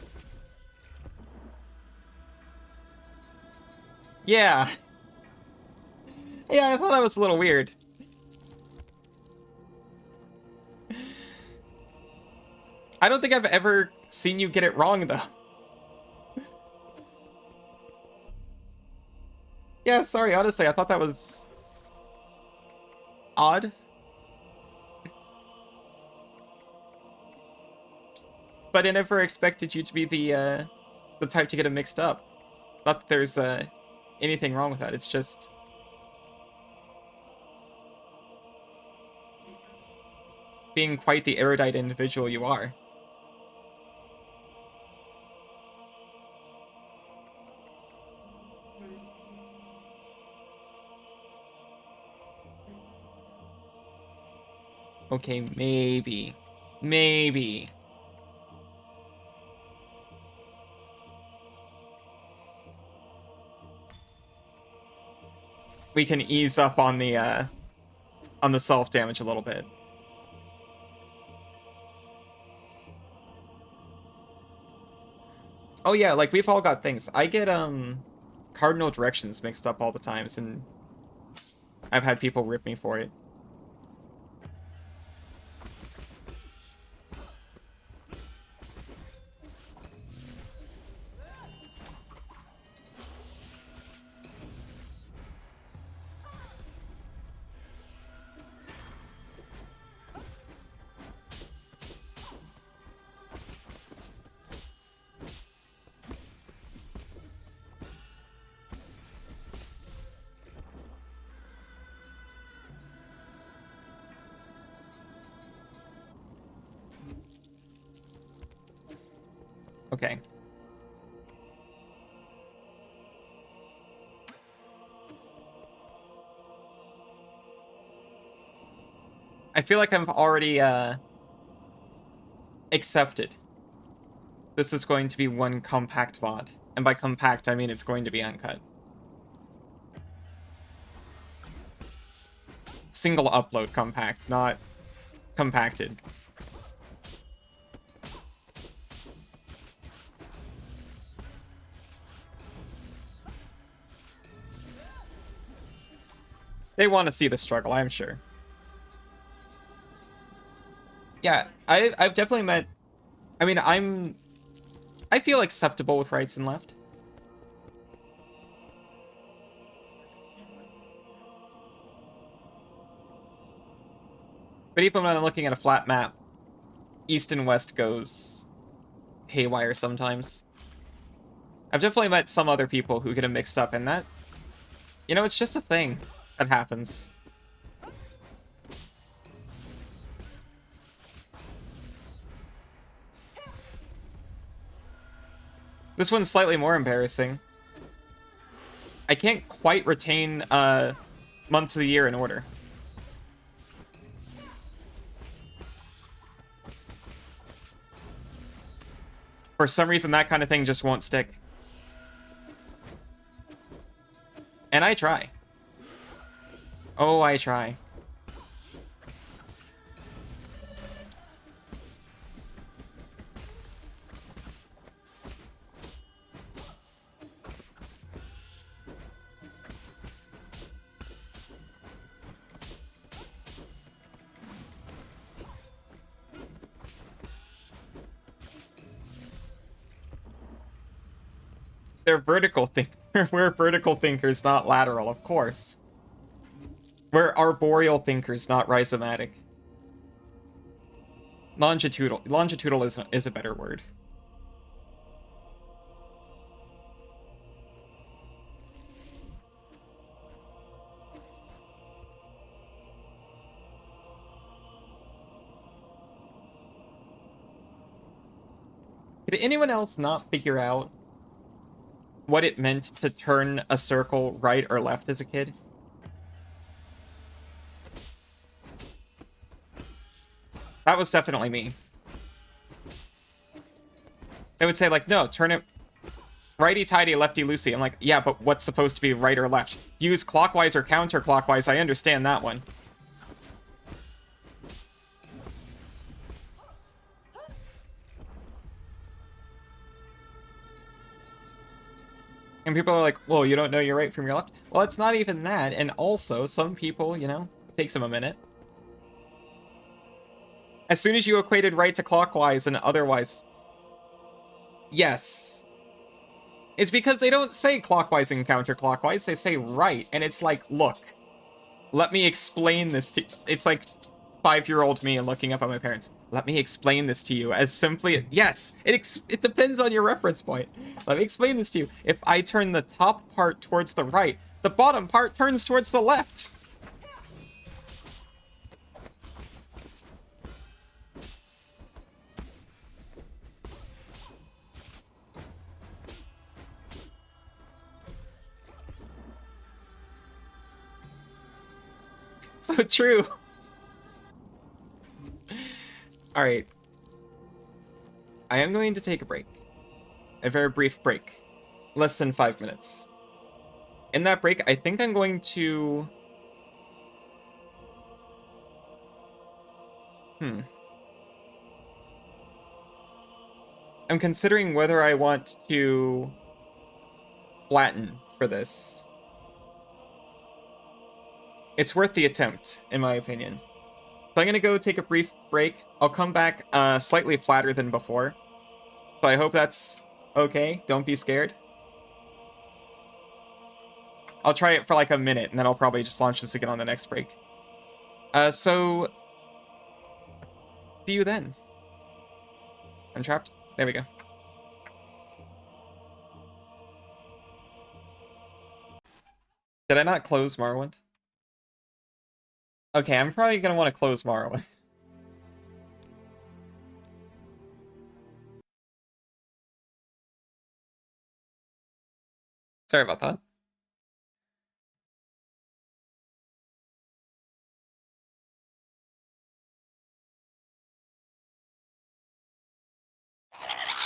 Yeah. Yeah, I thought that was a little weird. I don't think I've ever seen you get it wrong, though. Yeah, sorry, honestly, I thought that was... odd. But I never expected you to be the type to get it mixed up. Not that there's anything wrong with that, it's just... being quite the erudite individual you are. Okay, maybe. Maybe. We can ease up on the self-damage a little bit. Oh yeah, like we've all got things. I get cardinal directions mixed up all the times, and I've had people rip me for it. Okay. I feel like I've already accepted. This is going to be one compact VOD. And by compact, I mean it's going to be uncut. Single upload compact, not compacted. They want to see the struggle, I'm sure. Yeah, I've definitely met... I mean, I feel acceptable with rights and left. But even when I'm looking at a flat map, east and west goes haywire sometimes. I've definitely met some other people who get them mixed up, and that... You know, it's just a thing that happens. This one's slightly more embarrassing. I can't quite retain months of the year in order. For some reason, that kind of thing just won't stick. And I try. Oh, I try. They're vertical thinkers. We're vertical thinkers, not lateral, of course. We're arboreal thinkers, not rhizomatic. Longitudinal. Longitudinal is a better word. Did anyone else not figure out what it meant to turn a circle right or left as a kid? That was definitely me. They would say, like, no, turn it righty-tighty, lefty-loosey. I'm like, yeah, but what's supposed to be right or left? Use clockwise or counterclockwise, I understand that one. And people are like, well, you don't know your right from your left? Well, it's not even that. And also, some people, you know, it takes them a minute. As soon as you equated right to clockwise and otherwise... Yes. It's because they don't say clockwise and counterclockwise, they say right. And it's like, look, let me explain this to you. It's like 5-year-old me looking up at my parents. Let me explain this to you as simply... Yes, it depends on your reference point. Let me explain this to you. If I turn the top part towards the right, the bottom part turns towards the left. So true. Alright. I am going to take a break. A very brief break. Less than 5 minutes. In that break, I think I'm going to... I'm considering whether I want to flatten for this. It's worth the attempt, in my opinion. So I'm going to go take a brief break. I'll come back slightly flatter than before. So I hope that's okay. Don't be scared. I'll try it for like a minute, and then I'll probably just launch this again on the next break. So... see you then. I'm trapped. There we go. Did I not close Morrowind? Okay, I'm probably going to want to close Morrowind. Sorry about that.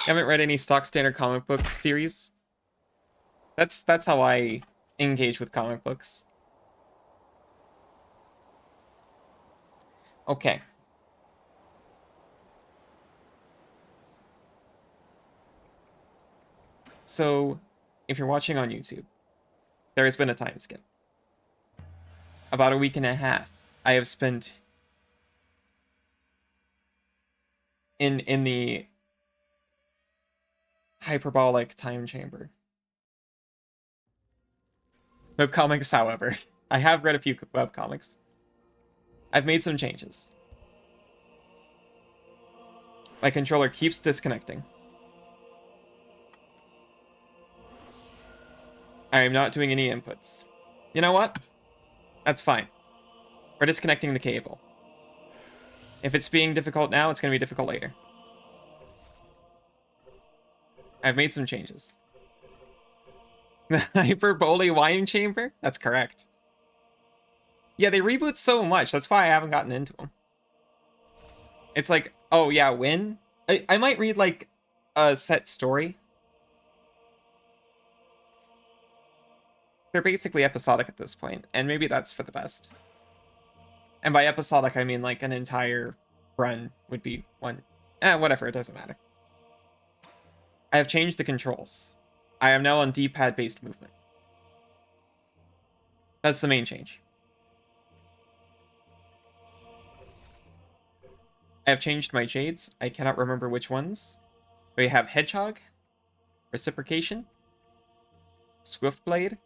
Haven't read any stock standard comic book series. That's how I engage with comic books. Okay. So, if you're watching on YouTube, there has been a time skip. About a week and a half I have spent in the hyperbolic time chamber. Webcomics, however. I have read a few webcomics. I've made some changes. My controller keeps disconnecting. I am not doing any inputs. You know what? That's fine. We're disconnecting the cable. If it's being difficult now, it's going to be difficult later. I've made some changes. The hyperbole wine chamber? That's correct. Yeah, they reboot so much. That's why I haven't gotten into them. It's like, oh yeah, when? I might read like a set story. They're basically episodic at this point, and maybe that's for the best. And by episodic, I mean like an entire run would be one. Whatever, it doesn't matter. I have changed the controls. I am now on D-pad based movement. That's the main change. I have changed my shades. I cannot remember which ones. We have Hedgehog, Reciprocation, Swift Blade,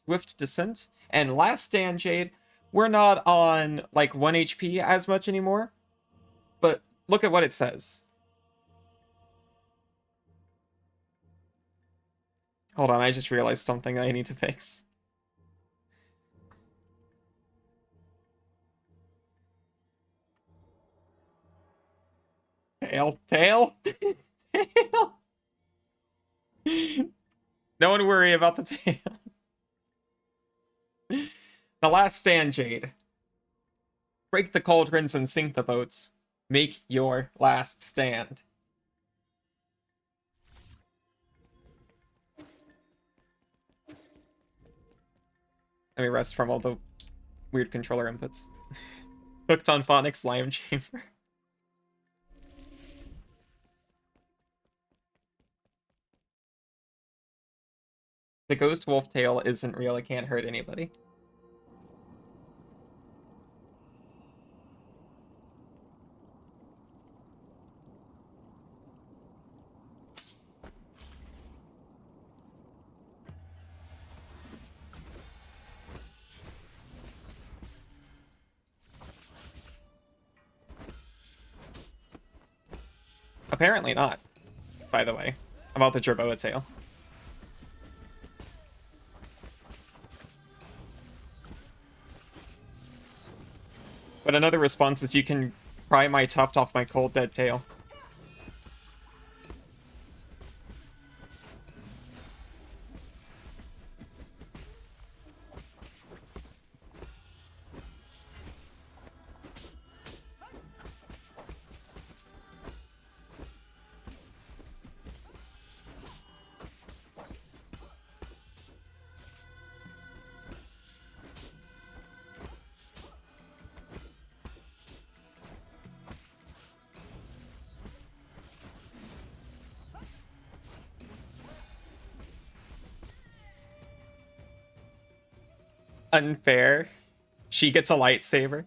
Swift Descent, and Last Stand Shade. We're not on like 1 HP as much anymore, but look at what it says. Hold on, I just realized something I need to fix. Tail. Tail? Tail? No one worry about the tail. The Last Stand Jade. Break the cauldrons and sink the boats. Make your last stand. Let me rest from all the weird controller inputs. Hooked on Phonics Slime Chamber. The ghost wolf tail isn't real. It can't hurt anybody. Apparently not, by the way, about the Jerboa tail. But another response is you can pry my tuft off my cold dead tail. Unfair. She gets a lightsaber.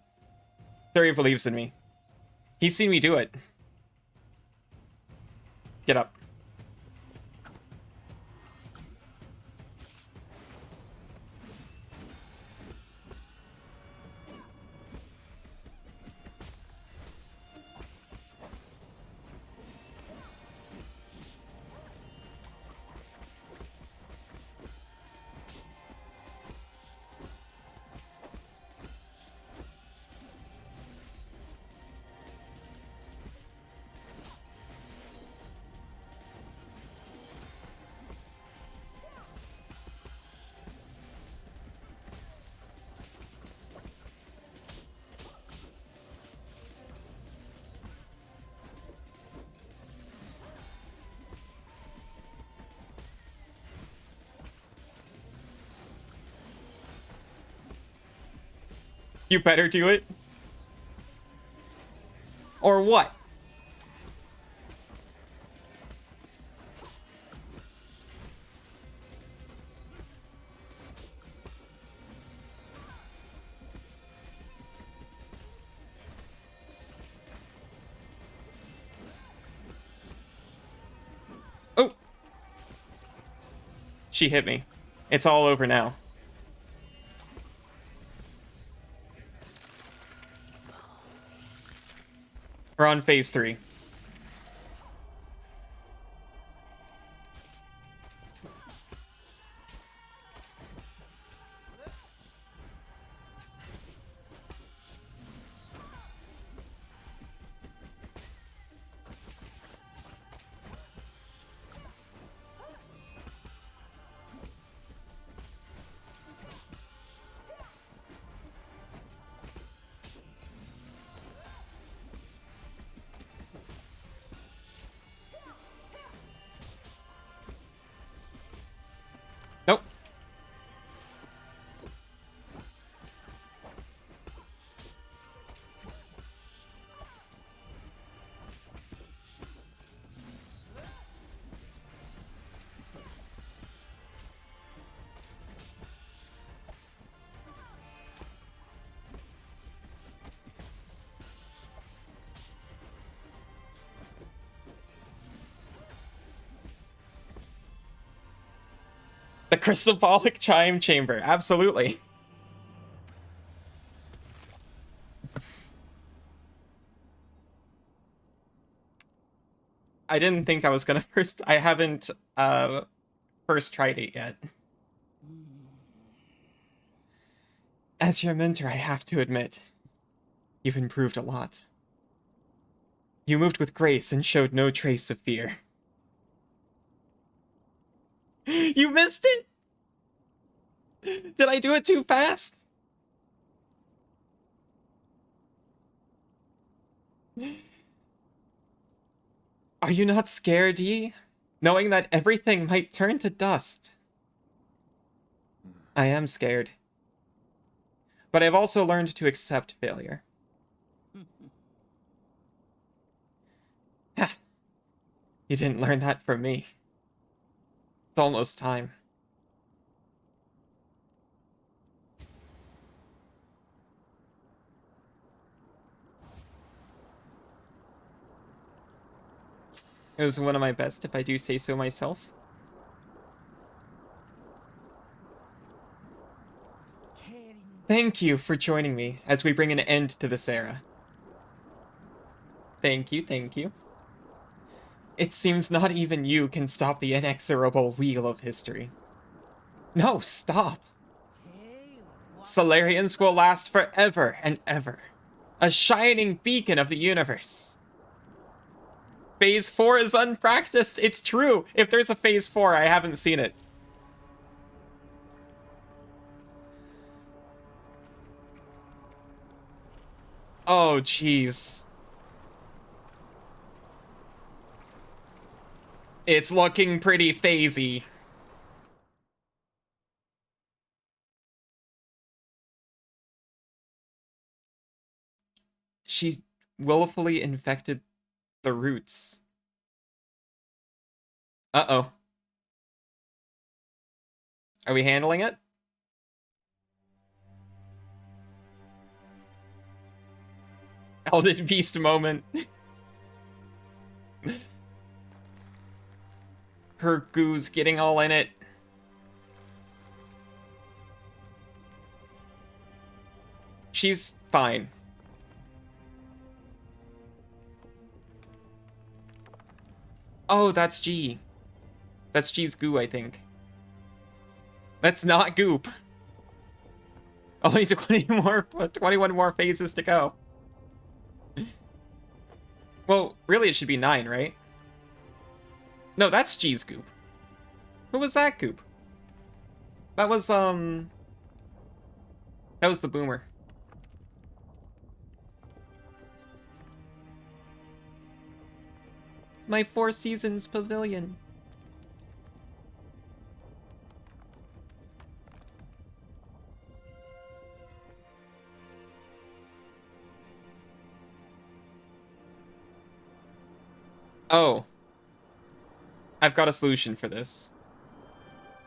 Thuri believes in me. He's seen me do it. Get up. You better do it. Or what? Oh! She hit me. It's all over now. We're on phase 3. Nope. The crystallolic chime chamber. Absolutely. I didn't think I was gonna first. I haven't first tried it yet. As your mentor, I have to admit, you've improved a lot. You moved with grace and showed no trace of fear. You missed it? Did I do it too fast? Are you not scared, Yi? Knowing that everything might turn to dust. I am scared. But I've also learned to accept failure. Ha! You didn't learn that from me. It's almost time. It was one of my best, if I do say so myself. Thank you for joining me as we bring an end to this era. Thank you, thank you. It seems not even you can stop the inexorable wheel of history. No, stop! Solarians will last forever and ever. A shining beacon of the universe. Phase 4 is unpracticed. It's true. If there's a phase 4, I haven't seen it. Oh, jeez. It's looking pretty phasey. She willfully infected the roots. Uh-oh. Are we handling it? Elden Beast moment. Her goo's getting all in it. She's fine. Oh, that's G. That's G's goo, I think. That's not goop. Only 21 more phases to go. Well, really it should be 9, right? No, that's G's goop. Who was that goop? That was the boomer. My Four Seasons pavilion. Oh. I've got a solution for this.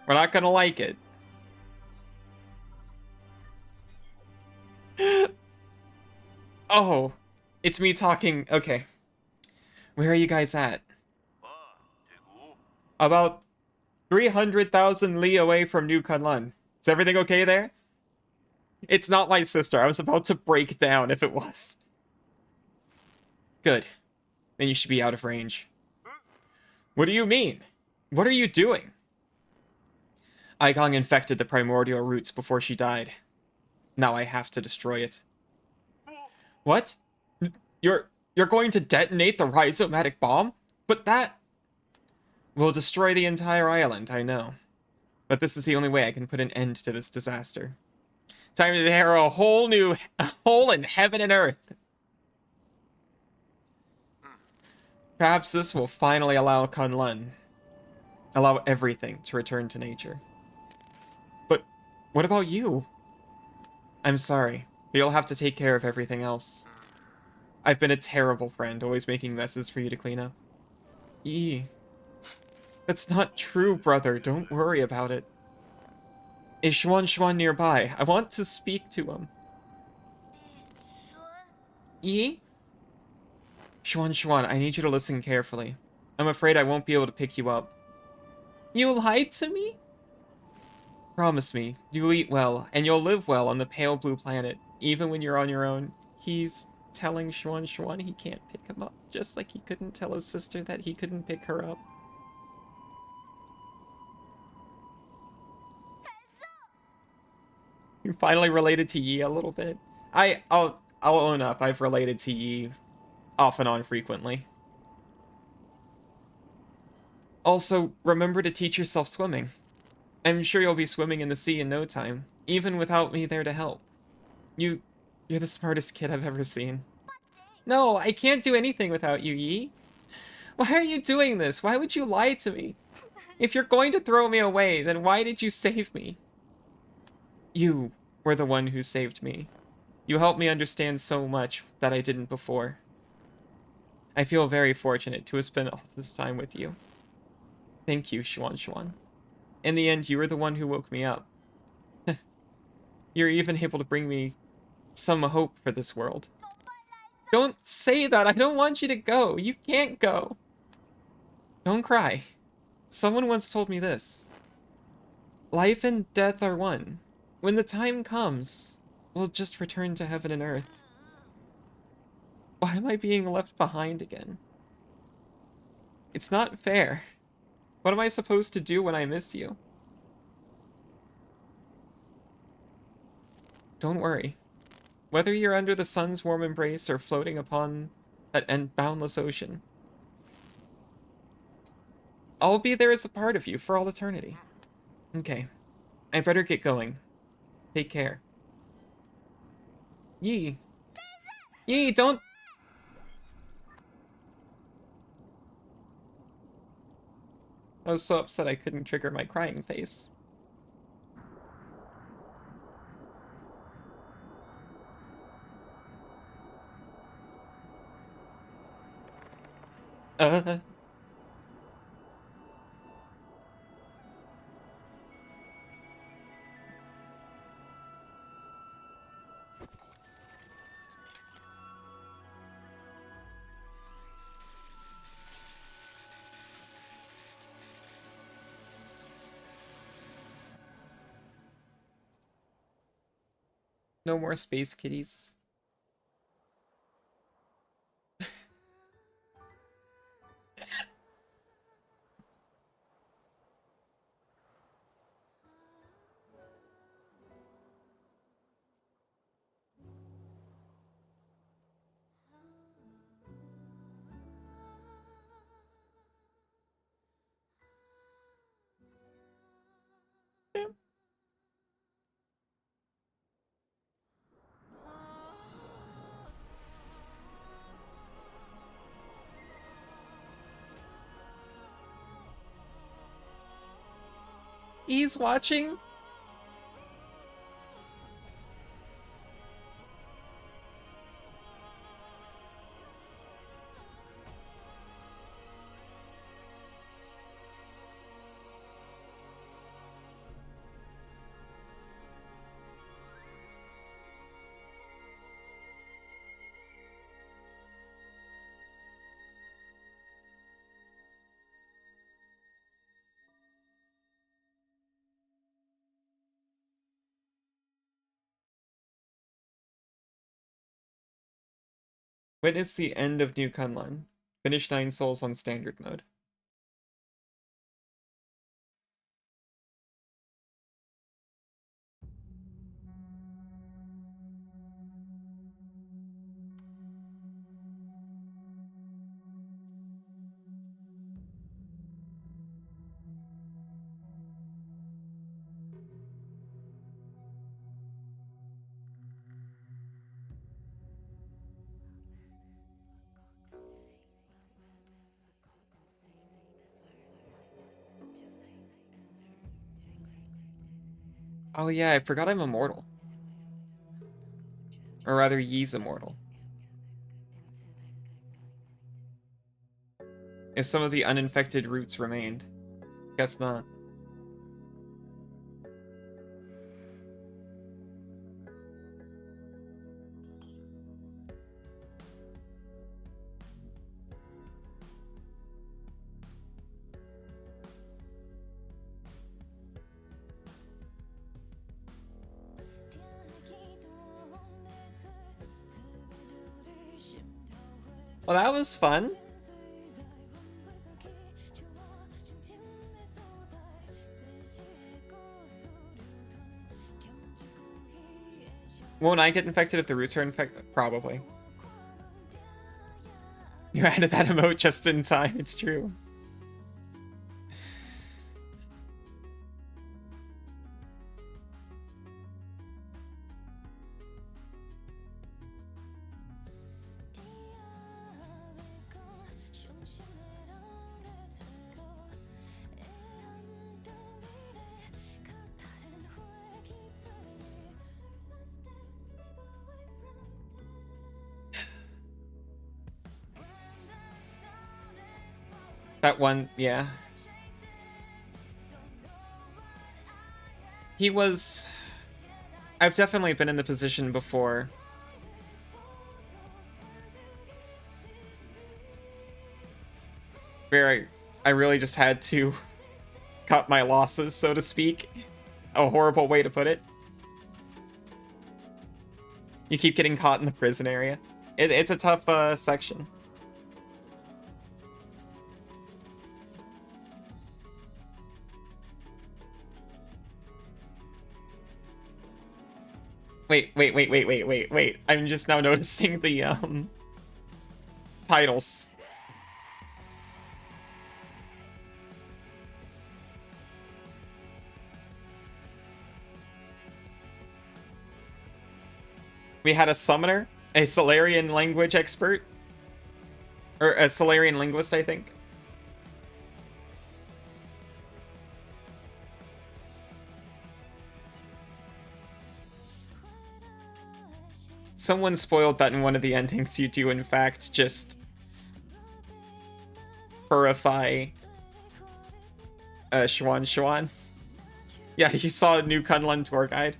We're not gonna like it. Oh. It's me talking. Okay. Where are you guys at? About 300,000 li away from New Kunlun. Is everything okay there? It's not my sister. I was about to break down if it was. Good. Then you should be out of range. What do you mean? What are you doing? Igong infected the primordial roots before she died. Now I have to destroy it. What? You're going to detonate the rhizomatic bomb? But that will destroy the entire island, I know. But this is the only way I can put an end to this disaster. Time to tear a whole new hole in heaven and earth. Perhaps this will finally allow Kunlun, allow everything to return to nature. But what about you? I'm sorry, but you'll have to take care of everything else. I've been a terrible friend, always making messes for you to clean up. That's not true, brother. Don't worry about it. Is Xuan nearby? I want to speak to him. Xuan, I need you to listen carefully. I'm afraid I won't be able to pick you up. You lied to me? Promise me, you'll eat well, and you'll live well on the pale blue planet, even when you're on your own. He's telling Xuan he can't pick him up, just like he couldn't tell his sister that he couldn't pick her up. You finally related to Yi a little bit. I'll own up, I've related to Yi off and on frequently. Also, remember to teach yourself swimming. I'm sure you'll be swimming in the sea in no time, even without me there to help. You're the smartest kid I've ever seen. No, I can't do anything without you, Yi. Why are you doing this? Why would you lie to me? If you're going to throw me away, then why did you save me? You were the one who saved me. You helped me understand so much that I didn't before. I feel very fortunate to have spent all this time with you. Thank you, Xuan. In the end, you were the one who woke me up. You're even able to bring me some hope for this world. Don't say that! I don't want you to go! You can't go! Don't cry. Someone once told me this. Life and death are one. When the time comes, we'll just return to heaven and earth. Why am I being left behind again? It's not fair. What am I supposed to do when I miss you? Don't worry. Whether you're under the sun's warm embrace or floating upon that boundless ocean, I'll be there as a part of you for all eternity. Okay. I better get going. Take care. Yi, don't... I was so upset I couldn't trigger my crying face. Uh... No more space kitties. He's watching. Witness the end of New Kunlun. Finish 9 souls on standard mode. Oh yeah, I forgot I'm immortal. Or rather, Yi's immortal. If some of the uninfected roots remained. Guess not. Well, that was fun. Won't I get infected if the roots are infected? Probably. You added that emote just in time, it's true. That one, yeah. He was... I've definitely been in the position before. Where I really just had to cut my losses, so to speak. A horrible way to put it. You keep getting caught in the prison area. It's a tough section. Wait. I'm just now noticing the titles. We had a summoner, a Solarian language expert, or a Solarian linguist, I think. Someone spoiled that in one of the endings you do, in fact, just purify Xuan. Yeah, you saw a new Kunlun tour guide.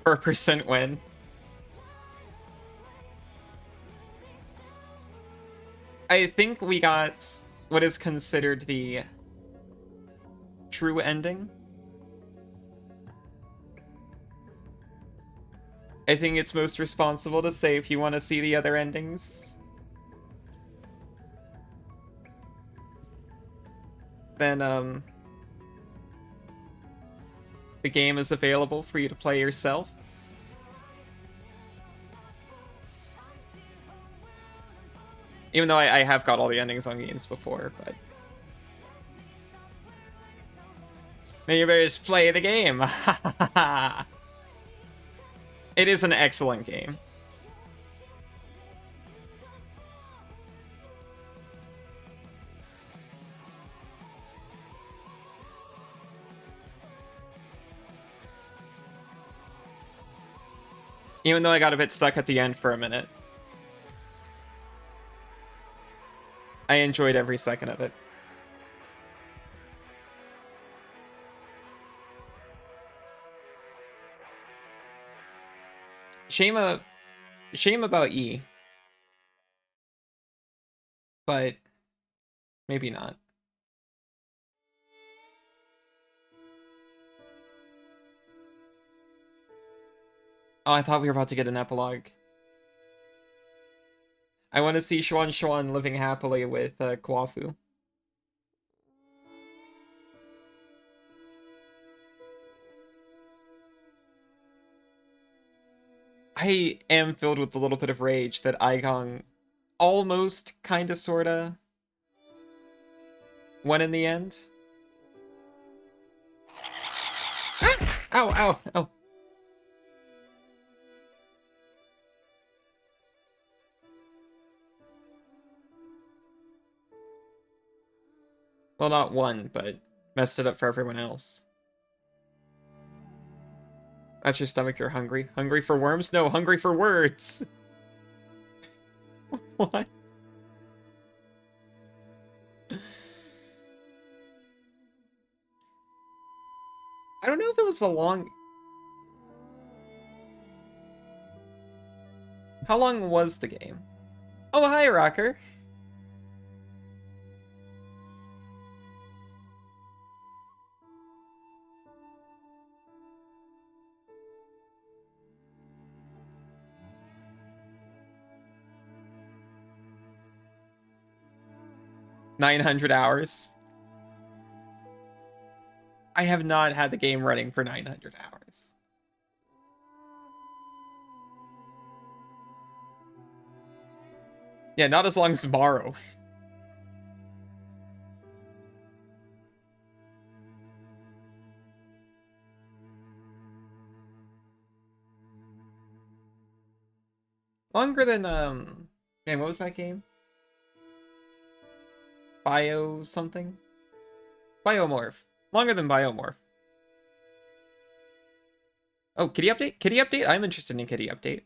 For a percent win. I think we got what is considered the true ending. I think it's most responsible to say if you want to see the other endings, then the game is available for you to play yourself. Even though I have got all the endings on games before, but then you better just play the game. It is an excellent game. Even though I got a bit stuck at the end for a minute, I enjoyed every second of it. Shame about E. But maybe not. Oh, I thought we were about to get an epilogue. I want to see Xuan Xuan living happily with Kwafu. I am filled with a little bit of rage that Aigong almost kinda sorta won in the end. Ah! Ow, ow, ow. Well, not one, but messed it up for everyone else. That's your stomach, you're hungry. Hungry for worms? No, hungry for words! What? I don't know if it was a long... How long was the game? Oh, hi, Rocker! $900 hours. I have not had the game running for 900 hours. Yeah, not as long as Morrow. Longer than, man, what was that game? Bio something? Biomorph. Longer than Biomorph. Oh, kitty update? Kitty update? I'm interested in kitty update.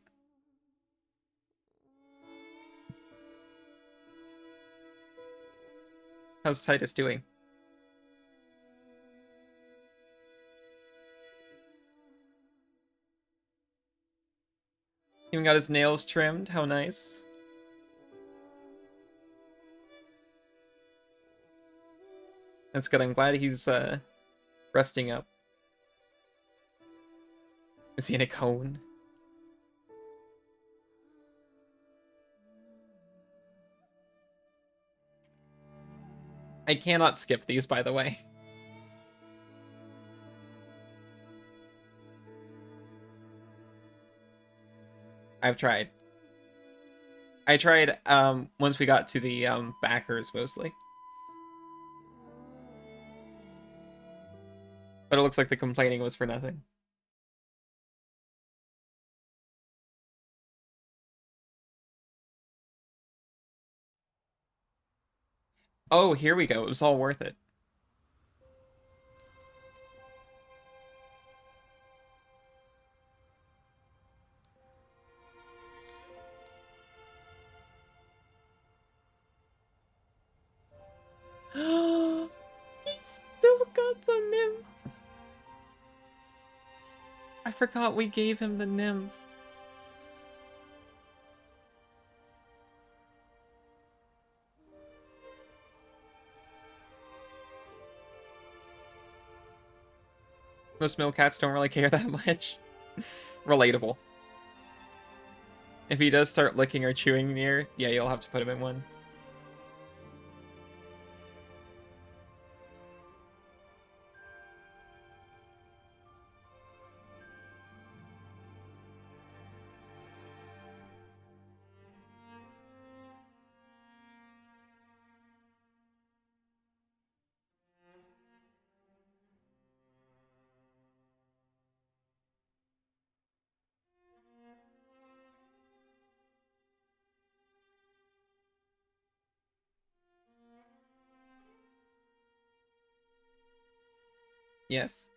How's Titus doing? Even got his nails trimmed. How nice. That's good. I'm glad he's resting up. Is he in a cone? I cannot skip these, by the way. I've tried. I tried once we got to the backers mostly. But it looks like the complaining was for nothing. Oh, here we go. It was all worth it. He still got the nymph. I forgot we gave him the nymph. Most male cats don't really care that much. Relatable. If he does start licking or chewing near, yeah, you'll have to put him in one. Yes.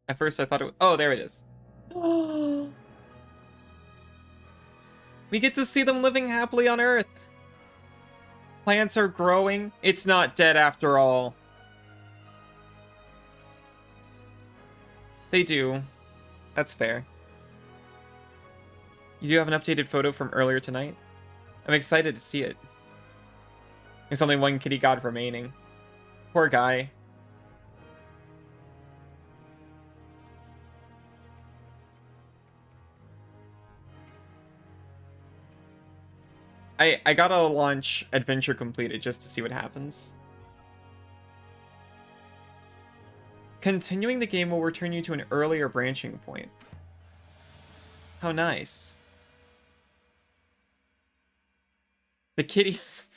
At first I thought it was... Oh, there it is. We get to see them living happily on Earth. Plants are growing. It's not dead after all. They do. That's fair. You do have an updated photo from earlier tonight? I'm excited to see it. There's only one kitty god remaining. Poor guy. I gotta launch Adventure Completed just to see what happens. Continuing the game will return you to an earlier branching point. How nice. The kitties...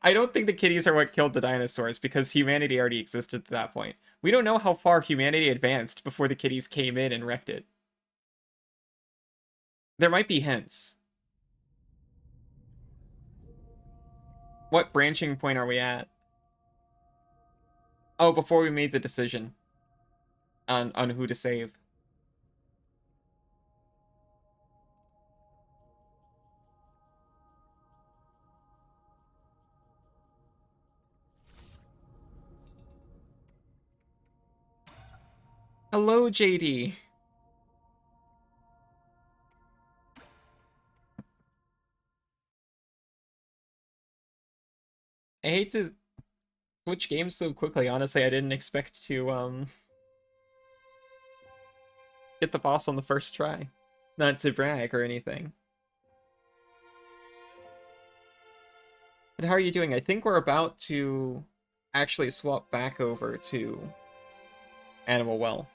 I don't think the kitties are what killed the dinosaurs, because humanity already existed to that point. We don't know how far humanity advanced before the kitties came in and wrecked it. There might be hints. What branching point are we at? Oh, before we made the decision on who to save. Hello, JD. I hate to switch games so quickly. Honestly, I didn't expect to get the boss on the first try. Not to brag or anything. But how are you doing? I think we're about to actually swap back over to Animal Well.